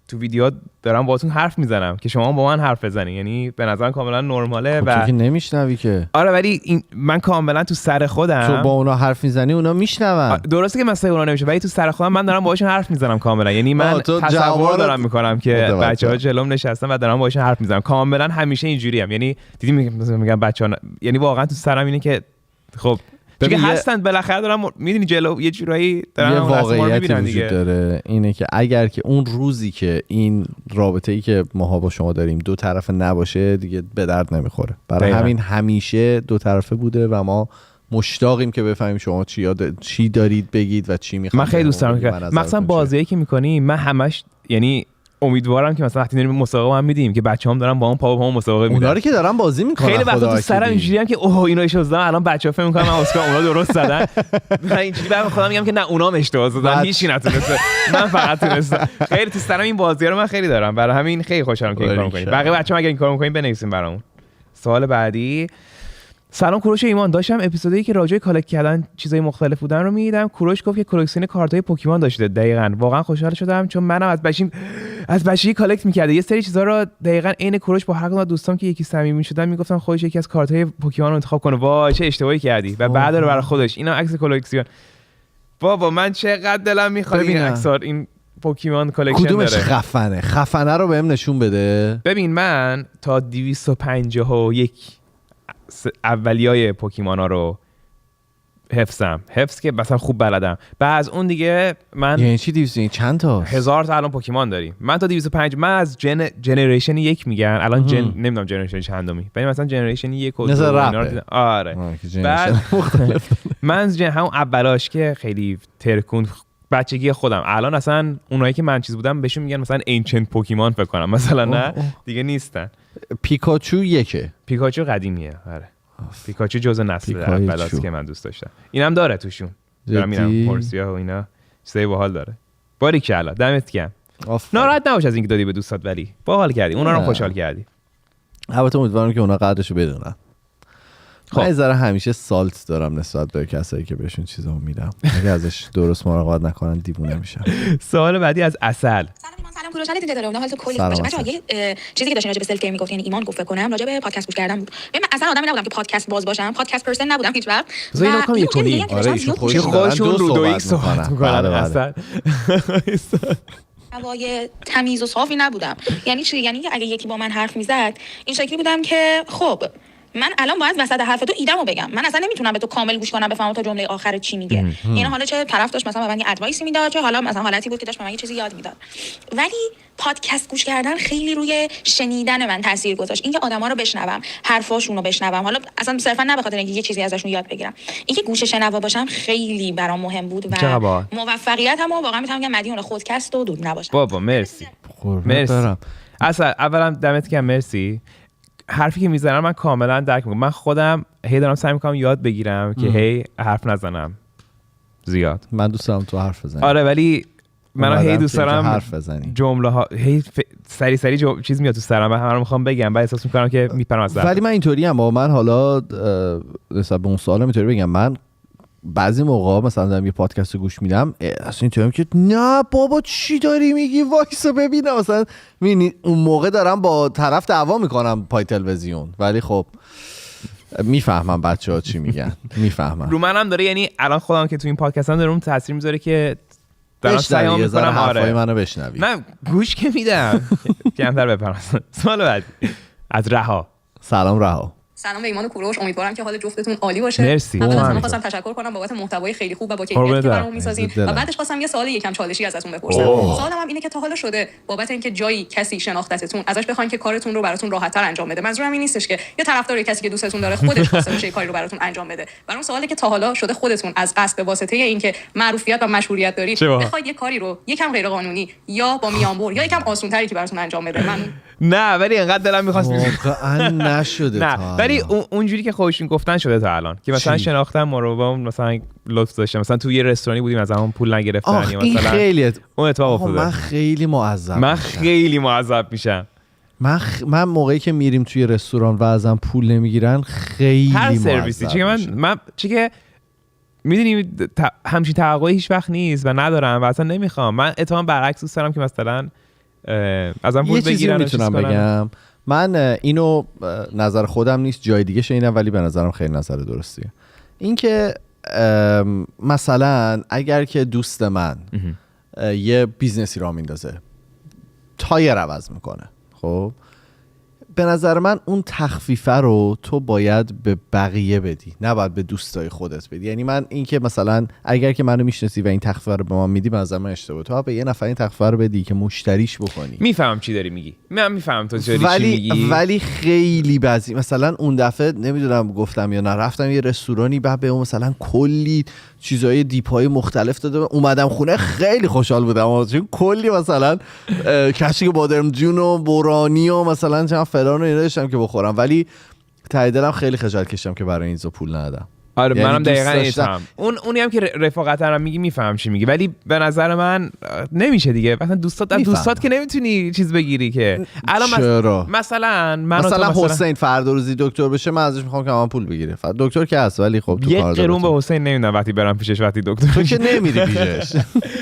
تو ویدیو دارم باهاتون حرف میزنم که شما با من حرف بزنی، یعنی به نظر کاملا نرماله. خب و که نمیشنوی که. آره ولی من کاملا تو سر خودم تو با اونا حرف میزنی اونا میشنون. درسته که مثلا اونا نمیشه، ولی تو سر خودم من دارم باهاشون حرف میزنم کاملا. یعنی من تصور دارم میکنم که بچه‌ها جلوم نشستن و دارم باهاشون حرف میزنم. کاملا همیشه اینجوریم. یعنی دیدی میگم بچه‌ها، یعنی واقعا تو سرم اینه که خب چون هستن بالاخره دارم میدونی جلو یه جورایی دارن یه واقعیتی وجود دیگه. داره اینه که اگر که اون روزی که این رابطه‌ای که ما با شما داریم دو طرفه نباشه دیگه به درد نمیخوره. برای همین همیشه دو طرفه بوده و ما مشتاقیم که بفهمیم شما چی دارید بگید و چی میخواید. من خیلی دوست دارم که مثلا بازیایی که میکنی من همش یعنی امیدوارم که مثلا وقتی داریم مسابقه هم میدیم که بچه‌هام دارن با اون پا مسابقه میدن، اونا رو که دارن بازی میکنن خیلی وقتا تو سرم اینجوریام که اوه اینا اشتباه زدن، الان بچه‌ها فکر می‌کنن من اسکار اونا درست زدن. من اینجوری برام خودم میگم که نه اونام اشتباه زدن، هیچی نتونسته، من فقط تونستم. خیلی تو سرم این بازی‌ها رو من خیلی دارم، برای همین خیلی خوشحالم که این کارو می‌کنید. بقیه بچه‌ها اگه این کارو می‌کنین بنویسین برامون. سوال بعدی. سلام کوروش ایمان، داشتم اپیزودی که راجع به کالکت کردن چیزای مختلف بودن رو می‌دیدم. کوروش گفت که کلکسیون کارت‌های پوکیمون داشته. دقیقاً واقعا خوشحال شدم چون منم از بچگی کالکت می‌کردم. یه سری چیزا رو دقیقاً عین کوروش با هر کدوم از دوستام که یکی صمیمی شدن میگفتن خودش یکی از کارت‌های پوکیمون رو انتخاب کنه. وای چه اشتباهی کردی. و بعد رو برای خودش اینا عکس کلکسیون. بابا من چقدر دلم می‌خواد این عکس‌ها این پوکیمون کلکشن داره. کدومش خفنه رو بهم نشون بده. ببین من تا 251 اولیای پوکیمونا رو حفظ که مثلا خوب بلدم. بعد از اون دیگه من یعنی چی 200 چند تا 1000 تا الان پوکیمون داریم. من تا 205 من از جنریشن 1 میگن الان نمیدونم جنریشن چندمی. ببین مثلا جنریشن 1 و 2 آره بعد من از همون اولاش که خیلی ترکون بچگی خودم. الان اصلا اونایی که من چیز بودم بهشون میگن مثلا اینچنت پوکیمون فکر کنم مثلا نه دیگه نیستن. پیکاچو یکه. پیکاچو قدیمیه. آره پیکاچو جزء نسل اولاست که من دوست داشتم. اینم داره توشون. دارم میرم مورسیا و اینا چیزای باحال داره. باریکلا دمت گرم. ناراحت نباش از اینکه دادی به دوستات ولی باحال کردی. اونا رو خوشحال کردی. البته امیدوارم که اونا قدرشو بدونن. من ذره همیشه سالت دارم نسبت به کسایی که بهشون چیزا میدم. اگه ازش درست مراقبت نکنن دیوونه میشن. سوال بعدی از عسل. سلام کوروش، حالت دیگه داره. حالت کلی باشه. بچه‌ها یه چیزی که داشتین راجع به سلف کیر میگفت، یعنی ایمان گفت فکر کنم راجع به پادکست گوش کردن بود. من اصلا آدمی نبودم که پادکست باز باشم، پادکست پرسن نبودم هیچ وقت. و اینا کام یکونی. آره ایشون خودشون رو دو یک صحبت می‌کنن اصلا. هوای تمیز و صافی نبودم. یعنی چی؟ یعنی اگه یکی با من حرف میزد این شکلی بودم که خب من الان باید وسط حرف تو ایدمو بگم. من اصلا نمیتونم به تو کامل گوش کنم بفهمم تا جمله آخر چی میگه. این حالا چه طرف داشت مثلا به من یه ادوایسی میداد، چه حالا مثلا حالتی بود که داشت به من یه چیزی یاد میداد. ولی پادکست گوش کردن خیلی روی شنیدن من تاثیر گذاشت. اینکه آدما رو بشنوم، حرفاشون رو بشنوم، حالا اصلا صرفا نه به خاطر اینکه یه چیزی ازشون یاد بگیرم. اینکه گوش شنوا باشم خیلی برام مهم بود و موفقیتمو واقعا میتونم بگم مدیون خودکست و دود نباشم. بابا مرسی. اصلا اولا دمت گرم مرسی. حرفی که میزنم من کاملا درک میکنم. من خودم هی دارم سعی میکنم یاد بگیرم که هی حرف نزنم زیاد. من دوست دارم تو حرف بزنی. آره ولی من هی دوست دارم حرف بزنی. جمله ها هی سری چیز میاد تو سرم و همه رو میخوام بگم بعد احساس میکنم که میپرم از ولی من اینطوری ام. من حالا نسبت به اون سوال اینطوری بگم، من بعضی موقع مثلا دارم یه پادکست رو گوش میدم اصلا اینطوریم که نه بابا چی داری میگی وایسا ببینم. مثلا اون موقع دارم با طرف دعوا میکنم پای تلویزیون ولی خب میفهمم بچه‌ها چی میگن. میفهمم. رو منم داره، یعنی الان خودم که تو این پادکست هم دارم تاثیر میذاره که دارم سعی میکنم حرفای منو بشنوی. من گوش که میدم کمتر بپرم. سوال بعد از رها. سلام رها. سلام به ایمان و کوروش، امیدوارم که حال جفتتون عالی باشه. مرسی. من خواستم تشکر کنم بابت محتوای خیلی خوب و با کیفیتی که برامون می‌سازین و بعدش خواستم یه سوال یکم چالشی ازتون بپرسم. سوالم هم اینه که تا حالا شده بابت اینکه جایی کسی شناختتون ازش بخواین که کارتون رو براتون راحت‌تر انجام بده. منظورم این نیستش که یه طرفدار کسی که دوستتون داره خودش خواسته باشه کاری رو براتون انجام بده. برام سوالی که تا حالا شده خودتون از قصد به واسطه اینکه معروفیت و مشهوریت دارید بخواید یه کاری رو یکم غیر قانونی یا با میانبر یا یکم آسان‌تری که براتون انجام بده. من نه ولی انقدر دلم می‌خواست واقعا نشده. نه ولی اونجوری که خودشون گفتن شده تا الان که مثلا شناختن ما رو با مثلا لطف داشتم، مثلا تو یه رستورانی بودیم از همون پول نگرفتن یا مثلا خیلی اون اتفاق افتاده. من خیلی معذب میشم. من موقعی که میریم توی رستوران و ازم پول نمیگیرن خیلی هر سرویسی چی که میدونی همچین توقعی هیچ وقت نیست و ندارم و اصلا نمیخوام. من اتفاقا برعکس دوست دارم که مثلا ازم پول بگیرن. یه چیزی میتونم بگم، من اینو نظر خودم نیست، جای دیگه شنیدم ولی به نظرم خیلی نظر درستیه. این که مثلا اگر که دوست من یه بیزنسی را میندازه، تایر عوض میکنه، خب به نظر من اون تخفیفه رو تو باید به بقیه بدی، نباید به دوستای خودت بدی. یعنی من این که مثلا اگر که منو میشناسی و این تخفیفه رو به من میدی، به نظر من اشتباهه. تو به یه نفر این تخفیفه رو بدی که مشتریش بکنی. میفهمم چی داری میگی، من میفهمم تو چی میگی، ولی خیلی بعضی مثلا اون دفعه نمیدونم گفتم یا نه، رفتم یه رستورانی بعد به اون مثلا کلی چیزای دیپای مختلف داده، اومدم خونه خیلی خوشحال بودم چون کلی مثلا کشک بادرنجون و بورانی و مثلا چند فلان رو اینا داشتم که بخورم، ولی ته دلم خیل خجالت کشیدم که برای اینزا پول ندادم. آره یعنی منم دقیقاً اینم. اونی هم که رفاقت‌ام میگی میفهم چی میگی، ولی به نظر من نمیشه دیگه. مثلا دوستات که نمیتونی چیز بگیری که الان مثلا حسین فردا روزی دکتر بشه، من ازش میخوام که من پول بگیره. دکتر که هست ولی خب تو کار داره. یه قرون به حسین نمیدم وقتی برم پیشش، وقتی دکتر تو که نمیری پیشش.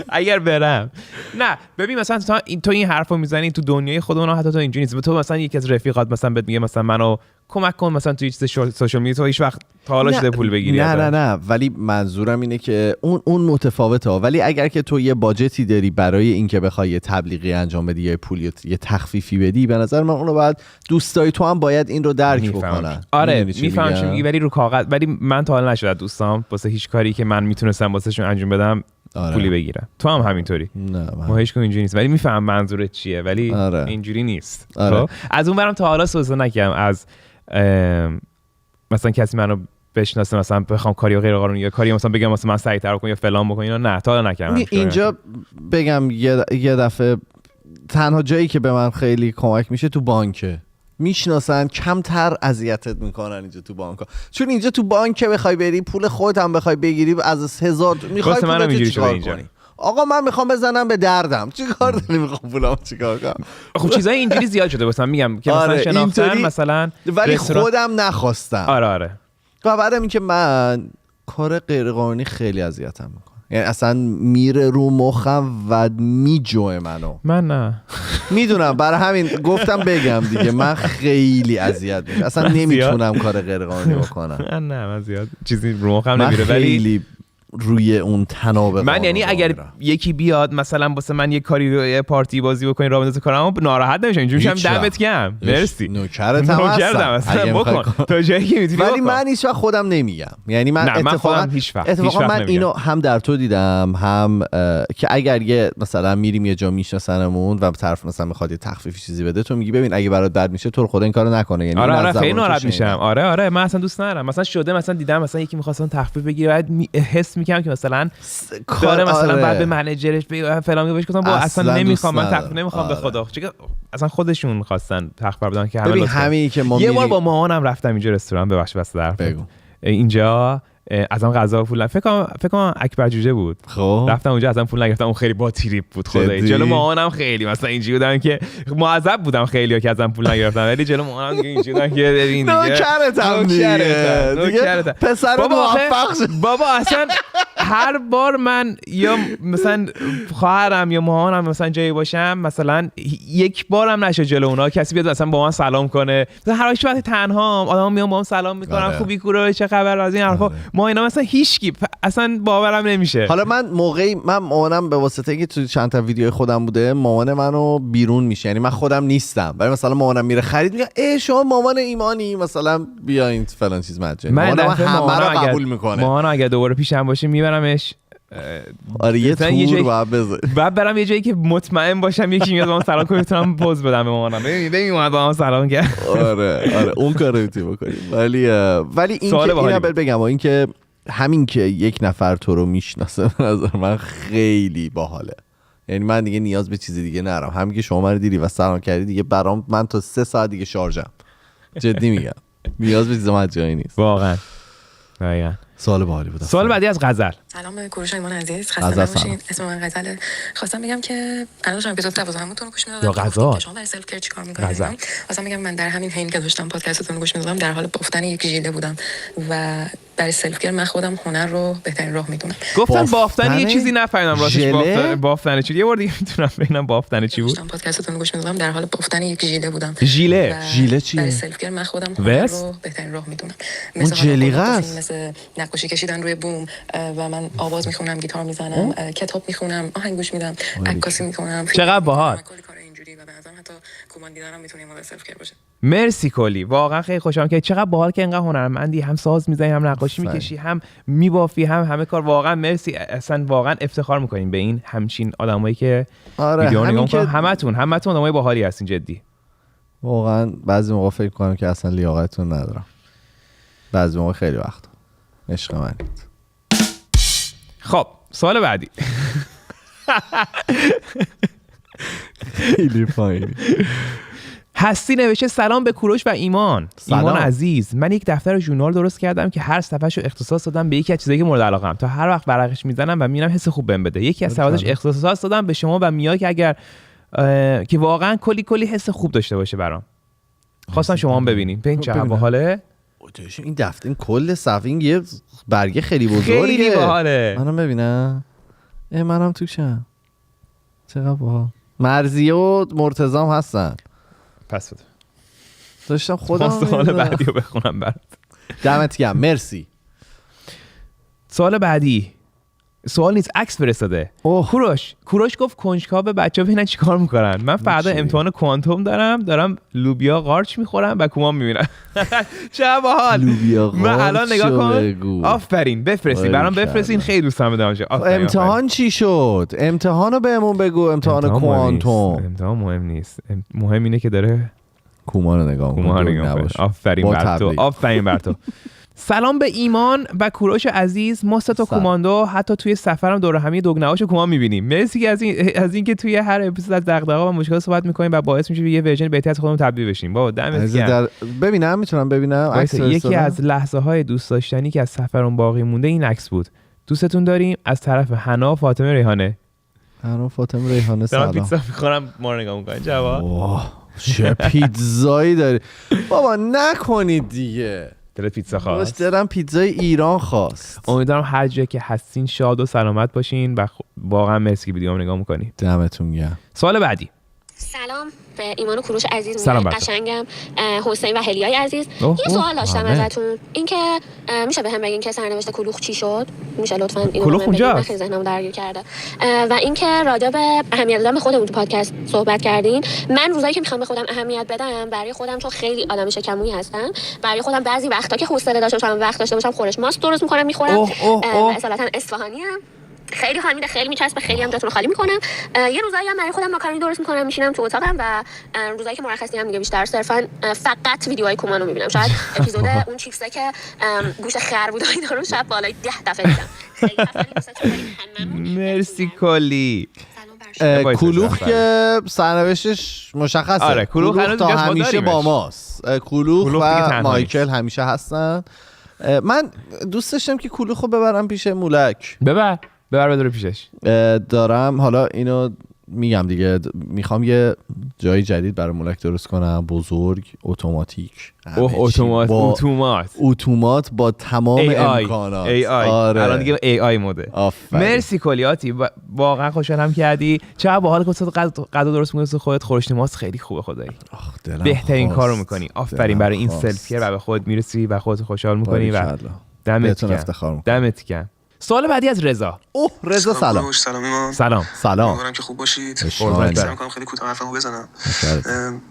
اگر برم نه ببین مثلا تو این حرفو میزنی تو دنیای خودمون، حتی تو اینجوری نیست. تو مثلا یکی از رفیقات مثلا بهت میگه مثلا منو کمک کن مثلا تو چیز سوشال میدیا، تو هیچ وقت تا حالا شده پول بگیری؟ نه ولی منظورم اینه که اون متفاوته. ولی اگر که تو یه باجتی داری برای اینکه بخوای یه تبلیغی انجام بدی یا پول یه تخفیفی بدی، به نظر من اونو باید دوستای تو هم باید این رو درک بکنن. آره میفهمم چی میگی، ولی رو کاغذ. ولی من تا حالا نشد دوستام واسه هیچ کاری که من میتونستم واسهشون انجام بدم پولی بگیرم. تو هم همینطوری. ما هیچ کدوم اینجوری نیست، ولی میفهم منظورت چیه، ولی اینجوری نیست. خب از اون برم تا حالا سوء نکردم از مثلا کسی منو بشناسه مثلا بخوام کاری غیر قانونی یا کاری مثلا بگم مثلا من سریع‌تر کنم یا فلان بکنم، اینا نه تا حالا نکردم. اینجا بگم یه دفعه تنها جایی که به من خیلی کمک میشه تو بانکه. میشناسن کمتر اذیتت میکنن اینجا تو بانک‌ها، چون اینجا تو بانک بخوای بری پول خودت هم بخوای بگیری از 1000 میخوای پولت چیکار کنی؟ آقا من میخوام بزنم به دردم، چیکار داری میخوام پولم چیکار کنم؟ خب چیزای اینجوری زیاد شده مثلا میگم که مثلا شناختن مثلا، ولی خودم نخواستم. آره و بعدم این که من کار غیر قانونی خیلی اذیتم میکنه، یعنی اصلا میره رو مخم و میجوه منو. من نه میدونم، برای همین گفتم بگم دیگه، من خیلی اذیت میشم، اصلا نمیتونم کار غیر قانونی بکنم. نه من زیاد چیزی رو مخم نمیره، ولی روی اون تناب من یعنی اگر یکی بیاد مثلا واسه من یه کاری رو یه پارتی بازی بکنی راه بندازه کنم ناراحت نمیشم، اینجوری میشم دمت گرم مرسی نوکرتم هستم بکن تا جایی که میتونی. ولی من هیچ وقت خودم نمیگم، یعنی من اتفاقا من اینو هم در تو دیدم، هم که اگر یه مثلا میریم یه جا میشناسنمون و طرف مثلا میخواد یه تخفیف چیزی بده، تو میگی ببین اگه برات بد میشه تو خدا این کارو نکنه. یعنی آره خیلی ناراحت میشم. آره من اصلا دوست ندارم. مثلا شده مثلا دیدم مثلا یکی می‌خواست تخفیف بگیره، بعد حس میکنم که مثلا داره مثلا بعد به منیجرش فلان بهش گفتم با اصلا نمیخوام، من تخفیف نمیخوام به خدا، چون اصلا خودشون خواستن تخفیف بدن که همه همین که ما یه بار با مامانم رفتم اینجا رستوران، ببخشید بس در اینجا ازم غذا پول فکر کنم اکبر جوجه بود. خب رفتم اونجا ازم پول نگرفتم، اون خیلی با تریپ بود خدایی. جلو مامانم خیلی مثلا اینجوری بودم که معذب بودم خیلی‌ها که ازم پول نگرفتم، ولی جلو مامانم اینجوری بودم که ببین دیگه نوکرتم دیگه پسر موفق شد. بابا اصلا هر بار من یا مثلا خواهرم یا مامانم مثلا جایی باشم، مثلا یک بارم نشه جلو اونا کسی بیاد مثلا با من سلام کنه. مثلا هر وقت تنهام آدما میان با من سلام میکنن، خوبی کوره چه خبر از این حرفا، ما اینا مثلا هیچکی اصلا باورم نمیشه. حالا من مامانم به واسطه اینکه تو چند تا ویدیو خودم بوده، مامان منو بیرون میشه، یعنی من خودم نیستم، ولی مثلا مامانم میره خرید میگه ای شما مامان ایمانی مثلا بیاین فلان چیز مجانی. مامانم همه رو قبول میکنه. مامان اگه دوباره پیشم باشه میبرمش. آره یه تور بعد برم یه جایی که مطمئن باشم یکی میاد با من سلام کنه، میتونم پوز بدم به مامانم. ببین اومد با من سلام کرد. آره اون کارو میتونی بکنی. ولی این که اینا بگم این که همین که یک نفر تو رو میشناسه به نظر من خیلی باحاله. یعنی من دیگه نیاز به چیزی دیگه ندارم. همین که شما من دیدی و سلام کردی دیگه برام، من تا 3 ساعت دیگه شارژم. جدی میگم نیاز به چیز مجانی نیست واقعا. دقیقاً. سوال باحالی بود. سوال بعدی از غزل. سلام به کوروش ایمان عزیز، خسته نباشین. اسم من غزله. خواستم بگم که الان داشتم اپیزود 12 رو گوش می‌دادم. یا غزال. شما برای سلف کیر چیکار می‌کنید؟ خواستم بگم من در همین حین که داشتم پادکستتون رو گوش می‌دادم در حال بافتن یک ژیله بودم و برای سلف کیر من خودم هنر رو بهترین راه می‌دونم. گفتن بافتن یه چیزی نفهمیدم راستش. بافتن چی؟ یه بار دیگه میتونم ببینم بافتن چی بود؟ داشتم پادکستتون رو گوش می‌دادم در حال بافتن یک ژیله بودم. ژیله چیه؟ برای سلف کیر من خودم هنر رو بهترین راه می‌دونم. اون جلیقه است. مثل نقاشی کشیدن روی بوم و من آواز می‌خونم، گیتار میزنم، کتاب میخونم، آهنگ گوش میدم، عکاسی میکنم. چقدر باحال. کلی کار اینجوری و به نظرم حتی کمان دیدنم میتونه مال سلف کیر باشه. مرسی کلی، واقعا خیلی خوشحالم که چقدر باحال که اینقدر هنرمندی، هم ساز میزنی، هم نقاشی میکشی، هم میبافی، هم همه کار. واقعا مرسی، اصلا واقعا افتخار میکنیم به این همچین آدمایی که ویدیو نگاه میکنن. همتون آدمای باحالی هستین جدی. واقعا بعضی موقع فکر کنم که اصلا لیاقتتون ندارم، بعضی موقع خیلی وقت. عشق منید. خب سوال بعدی. خیلی پایینی. هستی نوشته سلام به کوروش و ایمان. سلام. ایمان عزیز، من یک دفتر ژورنال درست کردم که هر صفحه‌شو اختصاص دادم به یکی از چیزایی که مورد علاقه‌ام تا هر وقت ورقش میزنم و میبینم حس خوب بهم بده. یکی از صفحاتش اختصاص دادم به شما و میا که اگر که واقعا کلی حس خوب داشته باشه برام. خواستم شما هم ببینین. ببین چه باحاله. این دفتر، این کل صفحه، این یه برگه خیلی بزرگه. خیلی باحاله. منم ببینم. منم توشم. چقدر باحال. مرضیه و مرتضی هم هستن. پس بده. داشتم خودم سوال بعدی رو بخونم برات. دمت گرم، مرسی. سوال بعدی سوال نیست، عکس فرستاده. کوروش گفت کنجکاو بچه‌ها ببینن چیکار میکنن. من فردا امتحان کوانتوم دارم لوبیا قارچ میخورم و کومان میبینم. چه باحال. لوبیا قارچ. من الان نگاه کن. آفرین، بفرستین برام، بفرستین، خیلی دوست دارم بدم. امتحان چی شد؟ امتحانو بهمون بگو. امتحان کوانتوم. امتحان مهم نیست. مهم اینه که داره کومانو نگاه میکنه. آفرین بر تو. سلام به ایمان و کوروش عزیز. ما سه تا کماندو حتی توی سفرم دور همی دوگنه‌هاشو کمان می‌بینیم. مرسی که از اینکه توی هر اپیزود از دغدغه‌ها و مشکلات صحبت می‌کنیم و باعث میشه یه ورژن بهتری از خودمون تبدیل بشیم. بابا دمت گرم. ببینم میتونم ببینم یکی از لحظه‌های دوست داشتنی که از سفرم باقی مونده این عکس بود. دوستتون داریم از طرف حنا فاطمه ریحانه. حنا فاطمه ریحانه سلام. پیتزا می‌خورم ما رو نگاه می‌کنین. جواب چه پیتزایی داری بابا، نکنید دیگه. دلت پیتزا خواست؟ دلم پیتزای ایران خواست. امیدوارم هر جا که هستین شاد و سلامت باشین و واقعا مرسی که ویدیومو نگاه میکنید. دمتون گرم. سوال بعدی. سلام به ایمان و کوروش عزیز، سلام قشنگم، حسین و هلیای عزیز. یه سوال داشتم ازتون، اینکه میشه بهم بگین که سرنوشت کلوخ چی شد؟ میشه لطفاً اینو کلوخ من خیلی ذهنمو درگیر کرده. و اینکه راجع به اهمیت دادن به خودمون تو پادکست صحبت کردین. من روزایی که میخوام به خودم اهمیت بدم، برای خودم چون خیلی آدم شکمویی هستم، برای خودم بعضی وقتا که حوصله داشته باشم، وقت داشته باشم، خورش ماست درست میکنم میخورم. اصالتا اصفهانی ام. خیلی حال میده، خیلی میچسبه، خیلی هم جاتون رو خالی میکنم. یه روزایی هم برای خودم ماکارونی درست میکنم، میشینم تو اتاقم و روزایی که مرخصی هم دیگه بیشتر صرفا فقط ویدیوهای کومانو میبینم. شاید اپیزود اون چیپسه که گوش خر بود اینا رو شب بالای 10 دفعه دیدم. خیلی خفنی. مرسی کلی. کلوخ که سرنوشتش مشخصه. آره کلوخ تا همیشه با ماست. کلوخ و مایکل همیشه هستن. من دوست داشتم که کلوخو ببرم پیش مولک. ببر بدار پیشش. دارم حالا اینو میگم دیگه، میخوام یه جای جدید برای مولک درست کنم، بزرگ، اتوماتیک. اتومات با تمام امکانات. آره. الان دیگه AI مده. مرسی کلیاتی، واقعا خوشحالم کردی. چقدر باحال که غذا درست می‌کنی خودت. خورشت ماست خیلی خوبه خدایی. بهترین کارو می‌کنی. آفرین برای این سلف کیر و به خودت میرسی و خودت خوشحال می‌کنی و دمت گرم. سوال بعدی از رضا. رضا سلام. سلام. امیدوارم که خوب باشید. سعی کنم خیلی کوتاه حرفمو بزنم.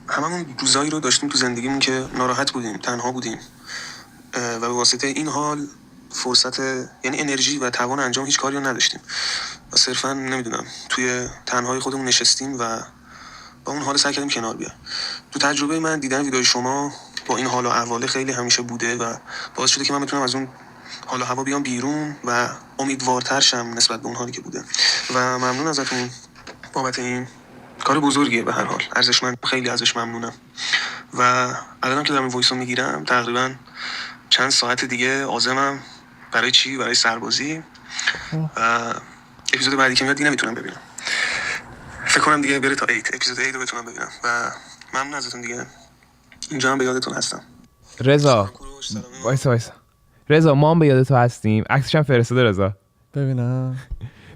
هممون روزایی رو داشتیم تو زندگیمون که ناراحت بودیم، تنها بودیم و به واسطه این حال فرصت، یعنی انرژی و توان انجام هیچ کاری رو نداشتیم و صرفا نمیدونم توی تنهایی خودمون نشستیم و با اون حال سعی کردیم کنار بیایم. تو تجربه من دیدن ویدیوی شما با این حال و احوال خیلی همیشه بوده و باعث شده که من بتونم از اون حالا هوا بیام بیرون و امیدوارتر شم نسبت به اون حالی که بوده و ممنون ازتون بابت این کار بزرگیه. به هر حال ارزشمند، خیلی ازش ممنونم و الانم که دارم این وایسو میگیرم تقریبا چند ساعت دیگه عازمم برای چی؟ برای سربازی اپیزود بعدی که میاد دیگه نمیتونم ببینم. فکر کنم دیگه بره تا 8 اپیزود 8 رو بتونم ببینم و ممنون ازتون دیگه. اینجا هم به یادتون هستم. رضا وایسا رضا ما هم به یاد تو هستیم. عکسش هم فرستاده رضا ببینم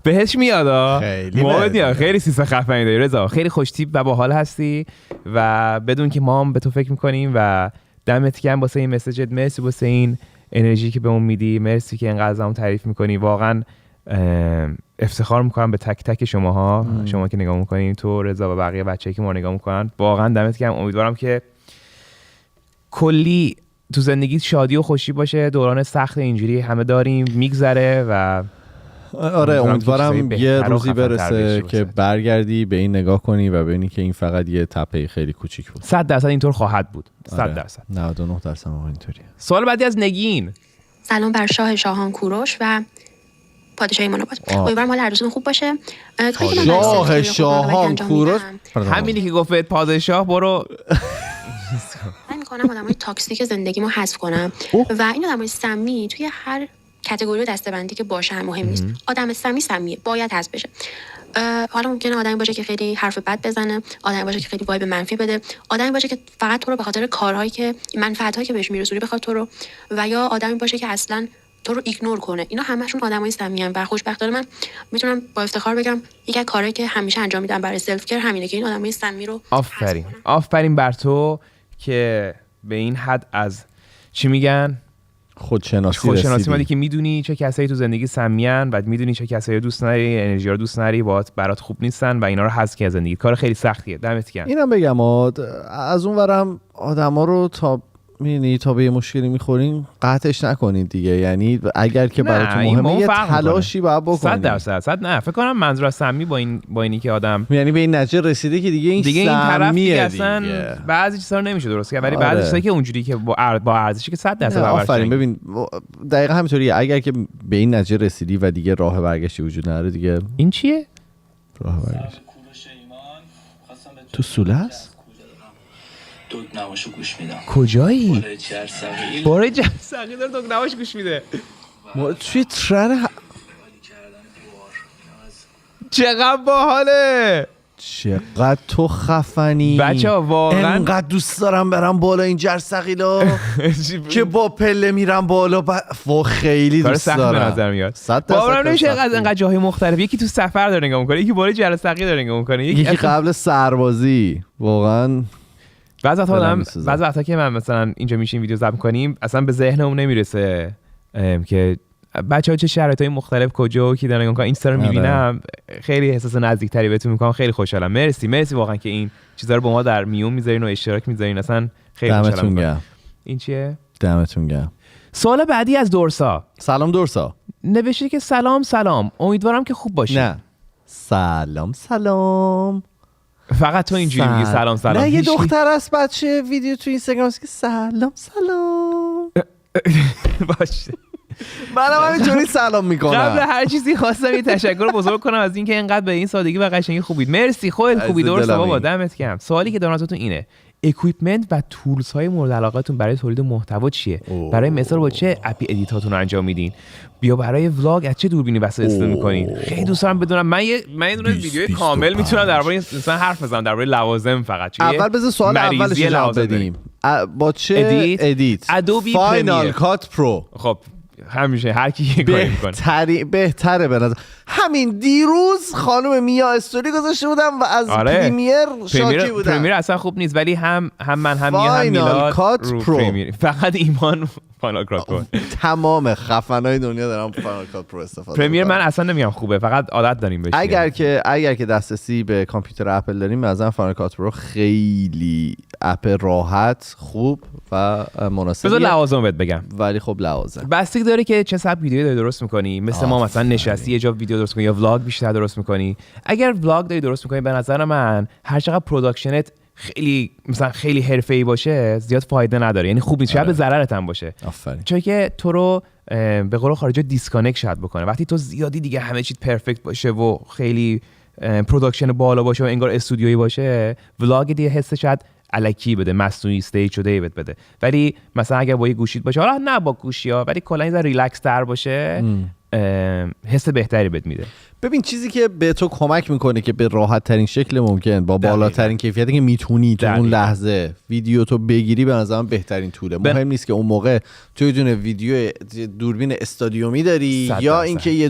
بهش میاد. خیلی خیلی سیستم خفنی داری رضا، خیلی خوش تیپ و باحال هستی و بدون که ما هم به تو فکر میکنیم و دمت گرم واسه این مسیجت. مرسی واسه این انرژی که بهمون میدی، مرسی که اینقدر ازمون تعریف میکنی. واقعا افتخار میکنم به تک تک شماها، شما که نگاه میکنین، تو رضا و بقیه بچه‌ای که ما نگاه میکنن. واقعا دمت گرم. امیدوارم که کلی تو زندگیت شادی و خوشی باشه. دوران سخت اینجوری همه داریم میگذره و آره امیدوارم یه روزی برسه که برگردی به این نگاه کنی و ببینی که این فقط یه تپه خیلی کوچیک بود. 100% اینطور خواهد بود. 100%. 99% اینطوریه. سوال بعدی از نگین. سلام بر شاه شاهان کوروش و پادشاه ایمان آباد. امیدوارم حال هر دوستون خوب باشه. شاه شاهان کوروش همینی که گفت پادشاه برو. من می‌کنم آدمای تاکسیک زندگیمو حذف کنم و این آدمای سمی توی هر کاتگوری و دسته‌بندی که باشه مهم نیست. آدم سمیه باید حذف بشه. حالا ممکنه آدمی باشه که خیلی حرف بد بزنه، آدمی باشه که خیلی وایب منفی بده، آدمی باشه که فقط تو رو به خاطر کارهایی که منفعتایی که بهش میرسونی بخواد تو رو، و یا آدمی باشه که اصلا تو رو ایگنور کنه. اینا همشون آدمای سمیان و خوشبختانه من میتونم با افتخار بگم یکی از کارهایی که همیشه انجام میدم برای سلف کیر همینه که این آدمای سمی رو آفرین بر تو که به این حد از چی میگن خودشناسی مادی که میدونی چه کسایی تو زندگی سمیان و میدونی چه کسایی دوست نداری، انرژی رو دوست نداری، برات خوب نیستن و اینا رو حذف کنی از زندگی. کار خیلی سختیه. دمت گرم. اینم بگم از اون ورم آدما رو تا به یه مشکلی میخورین قطعش نکنید دیگه. یعنی اگر که براتون مهمه یه تلاشی باید بکنید. 100% نه فکر کنم منظور از سمی با اینی که آدم یعنی به این نتیجه رسیده که دیگه این سمیه اصلا بعضی چیزا رو نمیشه درست کرد، ولی بعضی چیزایی که اونجوری که با ارزشی که 100% آفرین. ببین دقیقاً همینطوریه. اگر که به این نتیجه رسیدی و دیگه راه برگشتی وجود نداره دیگه. این چیه؟ راه برگشت تو سوله است؟ دگنماشو گوش میدم. کجایی؟ باره جرسقی داره دگنماش گوش میده. توی ترن چقدر باحاله. چقدر تو خفنی بچه‌ها. واقعا انقدر دوست دارم برم بالا این جرثقیلا که با پله میرم بالا و خیلی دوست دارم. به نظر میاد. باورم نمیشه انقدر جاهای مختلف. یکی تو سفر داره نگاه میکنه، یکی بالا جرثقی داره نگاه میکنه، یکی قبل سربازی. واقعا بعضی وقتا که من مثلا اینجا میشیم ویدیو ضبط می‌کنیم اصلا به ذهنمون نمیرسه که بچه‌ها چه شرایطای مختلف کجا و کی دارن نگاه می‌کنن. اینستا رو می‌بینم خیلی احساس نزدیک‌تری بهتون می‌کنم. خیلی خوشحالم. مرسی واقعا که این چیزا رو با ما در میون می‌ذارین و اشتراک می‌ذارین. اصلا خیلی خوشحالم. این چیه؟ دمتون گرم. سوال بعدی از دورسا. سلام دورسا. نوشته که سلام امیدوارم که خوب باشی. نه سلام فقط تو اینجوری میگی سلام. نه یه دختر است بچه ویدیو تو اینستاگرام که سلام باشه. منم همینجوری سلام میکنم. قبل هر چیزی خواستم یه تشکر بزرگ کنم از اینکه اینقدر به این سادگی و قشنگی خوبید. مرسی. خودت خوبی درست بابا. دمت گرم. سوالی که دارم ازتون اینه اکویپمنت و تولز های مورد علاقتون برای تولید محتوا چیه؟ برای مثال با چه اپی ادیتاتون رو انجام میدین؟ بیا برای ولاگ از چه دوربینی واسه استفاده میکنین؟ خیلی دوست دارم بدونم. من یه دونه ویدیوی کامل میتونم درباره مثلا حرف بزنم درباره لوازم فقط. چیه؟ اول بذار سوال اولش جواب بدیم. با چه ادیت؟ ادوبی فاینال کات پرو. خب همیشه هر کی یه کاری میکنه بهتره به نظر. همین دیروز خانم میا استوری گذاشته بودم و از پریمیر شاکی بودم. پریمیر اصلا خوب نیست ولی هم من هم میا هم میلاد رو پریمیر. فقط ایمان فاینال کات پرو. تمام خفنای دنیا دارم فاینال کات پرو استفاده. پریمیر من اصلا نمیگم خوبه، فقط عادت داریم بهش. اگر که دسترسی به کامپیوتر اپل داریم مثلا فاینال کات پرو خیلی اپ راحت خوب و مناسبه. بذار لوازم بهت بگم. ولی خب لوازم بستگی داره که چه سبک ویدیو داری درست می‌کنی. مثل ما مثلا نشستی یه جا ویدیو درست می‌کنی یا ولاگ بیشتر درست می‌کنی. اگر ولاگ داری درست می‌کنی به نظر من هر چقدر پروداکشنت خیلی حرفه‌ای باشه زیاد فایده نداره. یعنی خوب نیست، شاید به ضررت هم باشه. چون که تو رو به قول خارجی دیسکانکت شاید بکنه. وقتی تو زیادی دیگه همه چیز پرفکت باشه و خیلی پروداکشن بالا باشه و انگار استودیویی باشه، ولاگ دیگه حسش شاید الکی بده، مصنوعی استیج شده بده. ولی مثلا اگر با یه گوشیت باشه، حالا نه با گوشی‌ها، ولی کلا یه ریلکس تر باشه، حس بهتری بهت میده. ببین چیزی که به تو کمک میکنه که به راحت ترین شکل ممکن با بالاترین کیفیتی که میتونی تو اون لحظه ویدیو تو بگیری، به نظرم بهترین طوله. مهم نیست که اون موقع تو یه دونه ویدیو دوربین استادیومی داری یا اینکه یه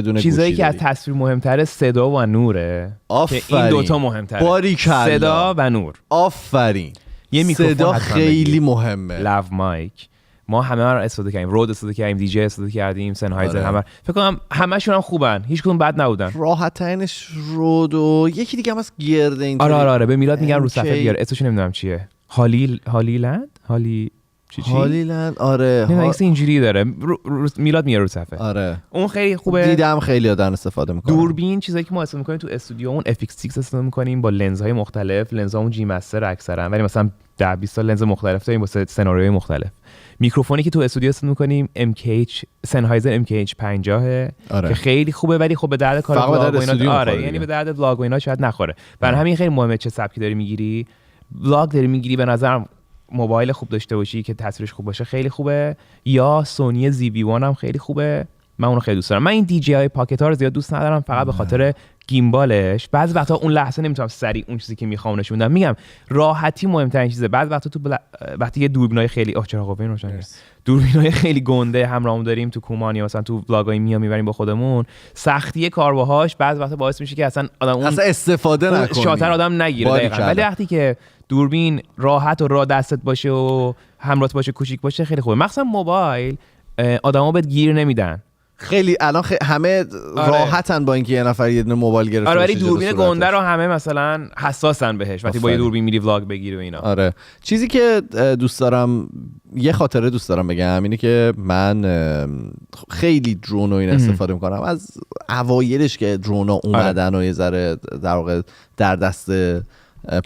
دونه چیزایی که از تصویر مهمتره صدا و نوره. آفرین. که این دوتا مهمتره. باریکلا. صدا و نور. آفرین. یه میکروفون صدا خیلی مهمه. لاو مایک. ما همه رو استفاده کردیم، رود استفاده کردیم، دی جی استفاده کردیم، سنهایزر. همه فکر کنم همشون هم خوبن، هیچ کدوم بد نبودن. راحت ترینش رود و یکی دیگه هم از گرده این. آره به میلاد میگن رو صفحه بیار، اسمش نمیدونم چیه. هالیلند آره نه اینجوری داره. میلاد میاره رو صفحه. آره اون خیلی خوبه. دیدم خیلی دارن استفاده میکنن. دوربین چیزایی که ما استفاده میکنیم تو استودیو، اون FX6 استفاده میکنیم با لنزهای مختلف، لنزامون جی مستر اکثرا، ولی مثلا 10-20 تا لنز مختلف داریم واسه سناریوهای مختلف. میکروفونی که تو استودیو استفاده میکنیم MKH سنهایزر MKH 50 که خیلی خوبه، ولی خب به درد کار ولاگ و اینا آره، یعنی به درد ولاگ و اینا شاید نخوره. برای همین خیلی مهمه چه سبکی داری میگیری. ولاگ داری میگیری، به نظرم موبایل خوب داشته باشی که تصویرش خوب باشه خیلی خوبه، یا سونی ZV-1 هم خیلی خوبه. من اونو خیلی دوست دارم. من این DJI پاکت ها رو زیاد دوست ندارم، فقط به خاطر گیمبالش. بعضی وقتا اون لحظه نمیتونم سریع اون چیزی که میخوام نشون بدم. میگم راحتی مهمترین چیزه. بعضی وقتا تو وقتی یه دوربینای خیلی چراغ این روشن دوربینای خیلی گنده همراهم داریم تو کومان یا مثلا تو ولاگای میبریم با خودمون، سختی کار باهاش بعضی وقتا باعث میشه که اصلا آدم اون استفاده نکنه، شاتر آدم نگیره. ولی وقتی که دوربین راحت و را دستت باشه و همراهت باشه، کوچیک باشه، خیلی خوبه. مخصوصا موبایل آدما بهت گیر نمیدن. خیلی الان همه راحتن با اینکه یه نفر یه دونه موبایل گرفته. آره ولی دوربین گنده رو همه مثلا حساسن بهش وقتی با یه دوربین میری ولاگ بگیری و اینا. آره چیزی که دوست دارم، یه خاطره دوست دارم بگم اینه که من خیلی درون و این استفاده میکنم از اوایلش که درونا اومدن و یه ذره در واقع در دست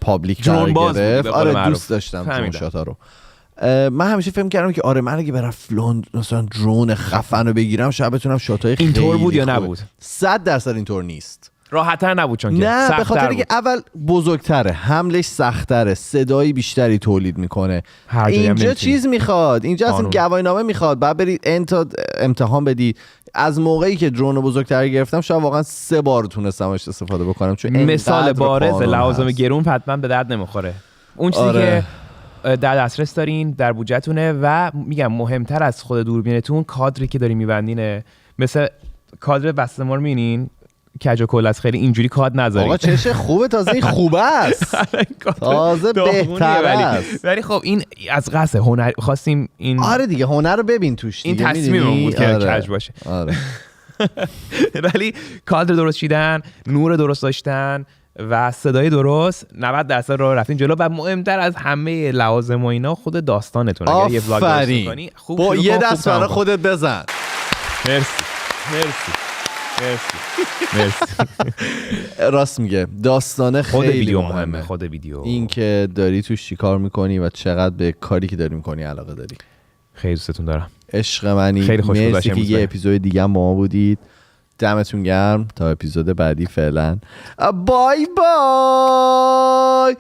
پابلیک قرار گرفت. آره دوست داشتم درون شاتا رو. من همیشه فکر کردم که آره من اگه برم فلان مثلا درون خفن رو بگیرم شاید بتونم شاتای خیلی اینطور بود یا نبود؟ 100% اینطور نیست. راحت‌تر نبود چون که نه به خاطر اینکه اول بزرگتره، حملش سخت‌تره، صدای بیشتری تولید میکنه. اینجا چیز میخواد، اینجا اصلا گواهینامه میخواد، بعد برید امتحان بدی. از موقعی که درون بزرگتر گرفتم شاید واقعا 3 بار تونستم استفاده بکنم. چون مثال بارز لوازم گرون حتما به درد نمیخوره. اون چیزی که در دسترس دارین در بودجه‌تونه و میگم مهمتر از خود دوربینتون کادری که دارین میبندینه. مثل کادر بسته ما رو میبینین کج و کل از خیلی اینجوری کاد نذارین. آقا چشه خوبه، تازه این خوبه است. تازه بهتره است. ولی خب این از قصد هنر خواستیم این آره دیگه هنر رو ببین توش دیگه. این تصمیمم بود که کج باشه. آره. ولی کادر درست چیدن، نور درست داشتن و صدای درست 90% راه رفتین جلو. و مهمتر از همه لوازم و اینا خود داستانتون. اگر یه ولاگ درست کنی خوب با یه دست برای خودت بزن. مرسی. راست میگه، داستانه خیلی ویدیو مهمه. خود ویدیو این که داری توش چیکار میکنی و چقدر به کاری که داری میکنی علاقه داری. خیلی دوستتون دارم. عشق منی. خیلی خوشحال مرسی که یه اپیزود دیگه هم با ما بودید. دمتون گرم. تا اپیزود بعدی فعلا بای بای.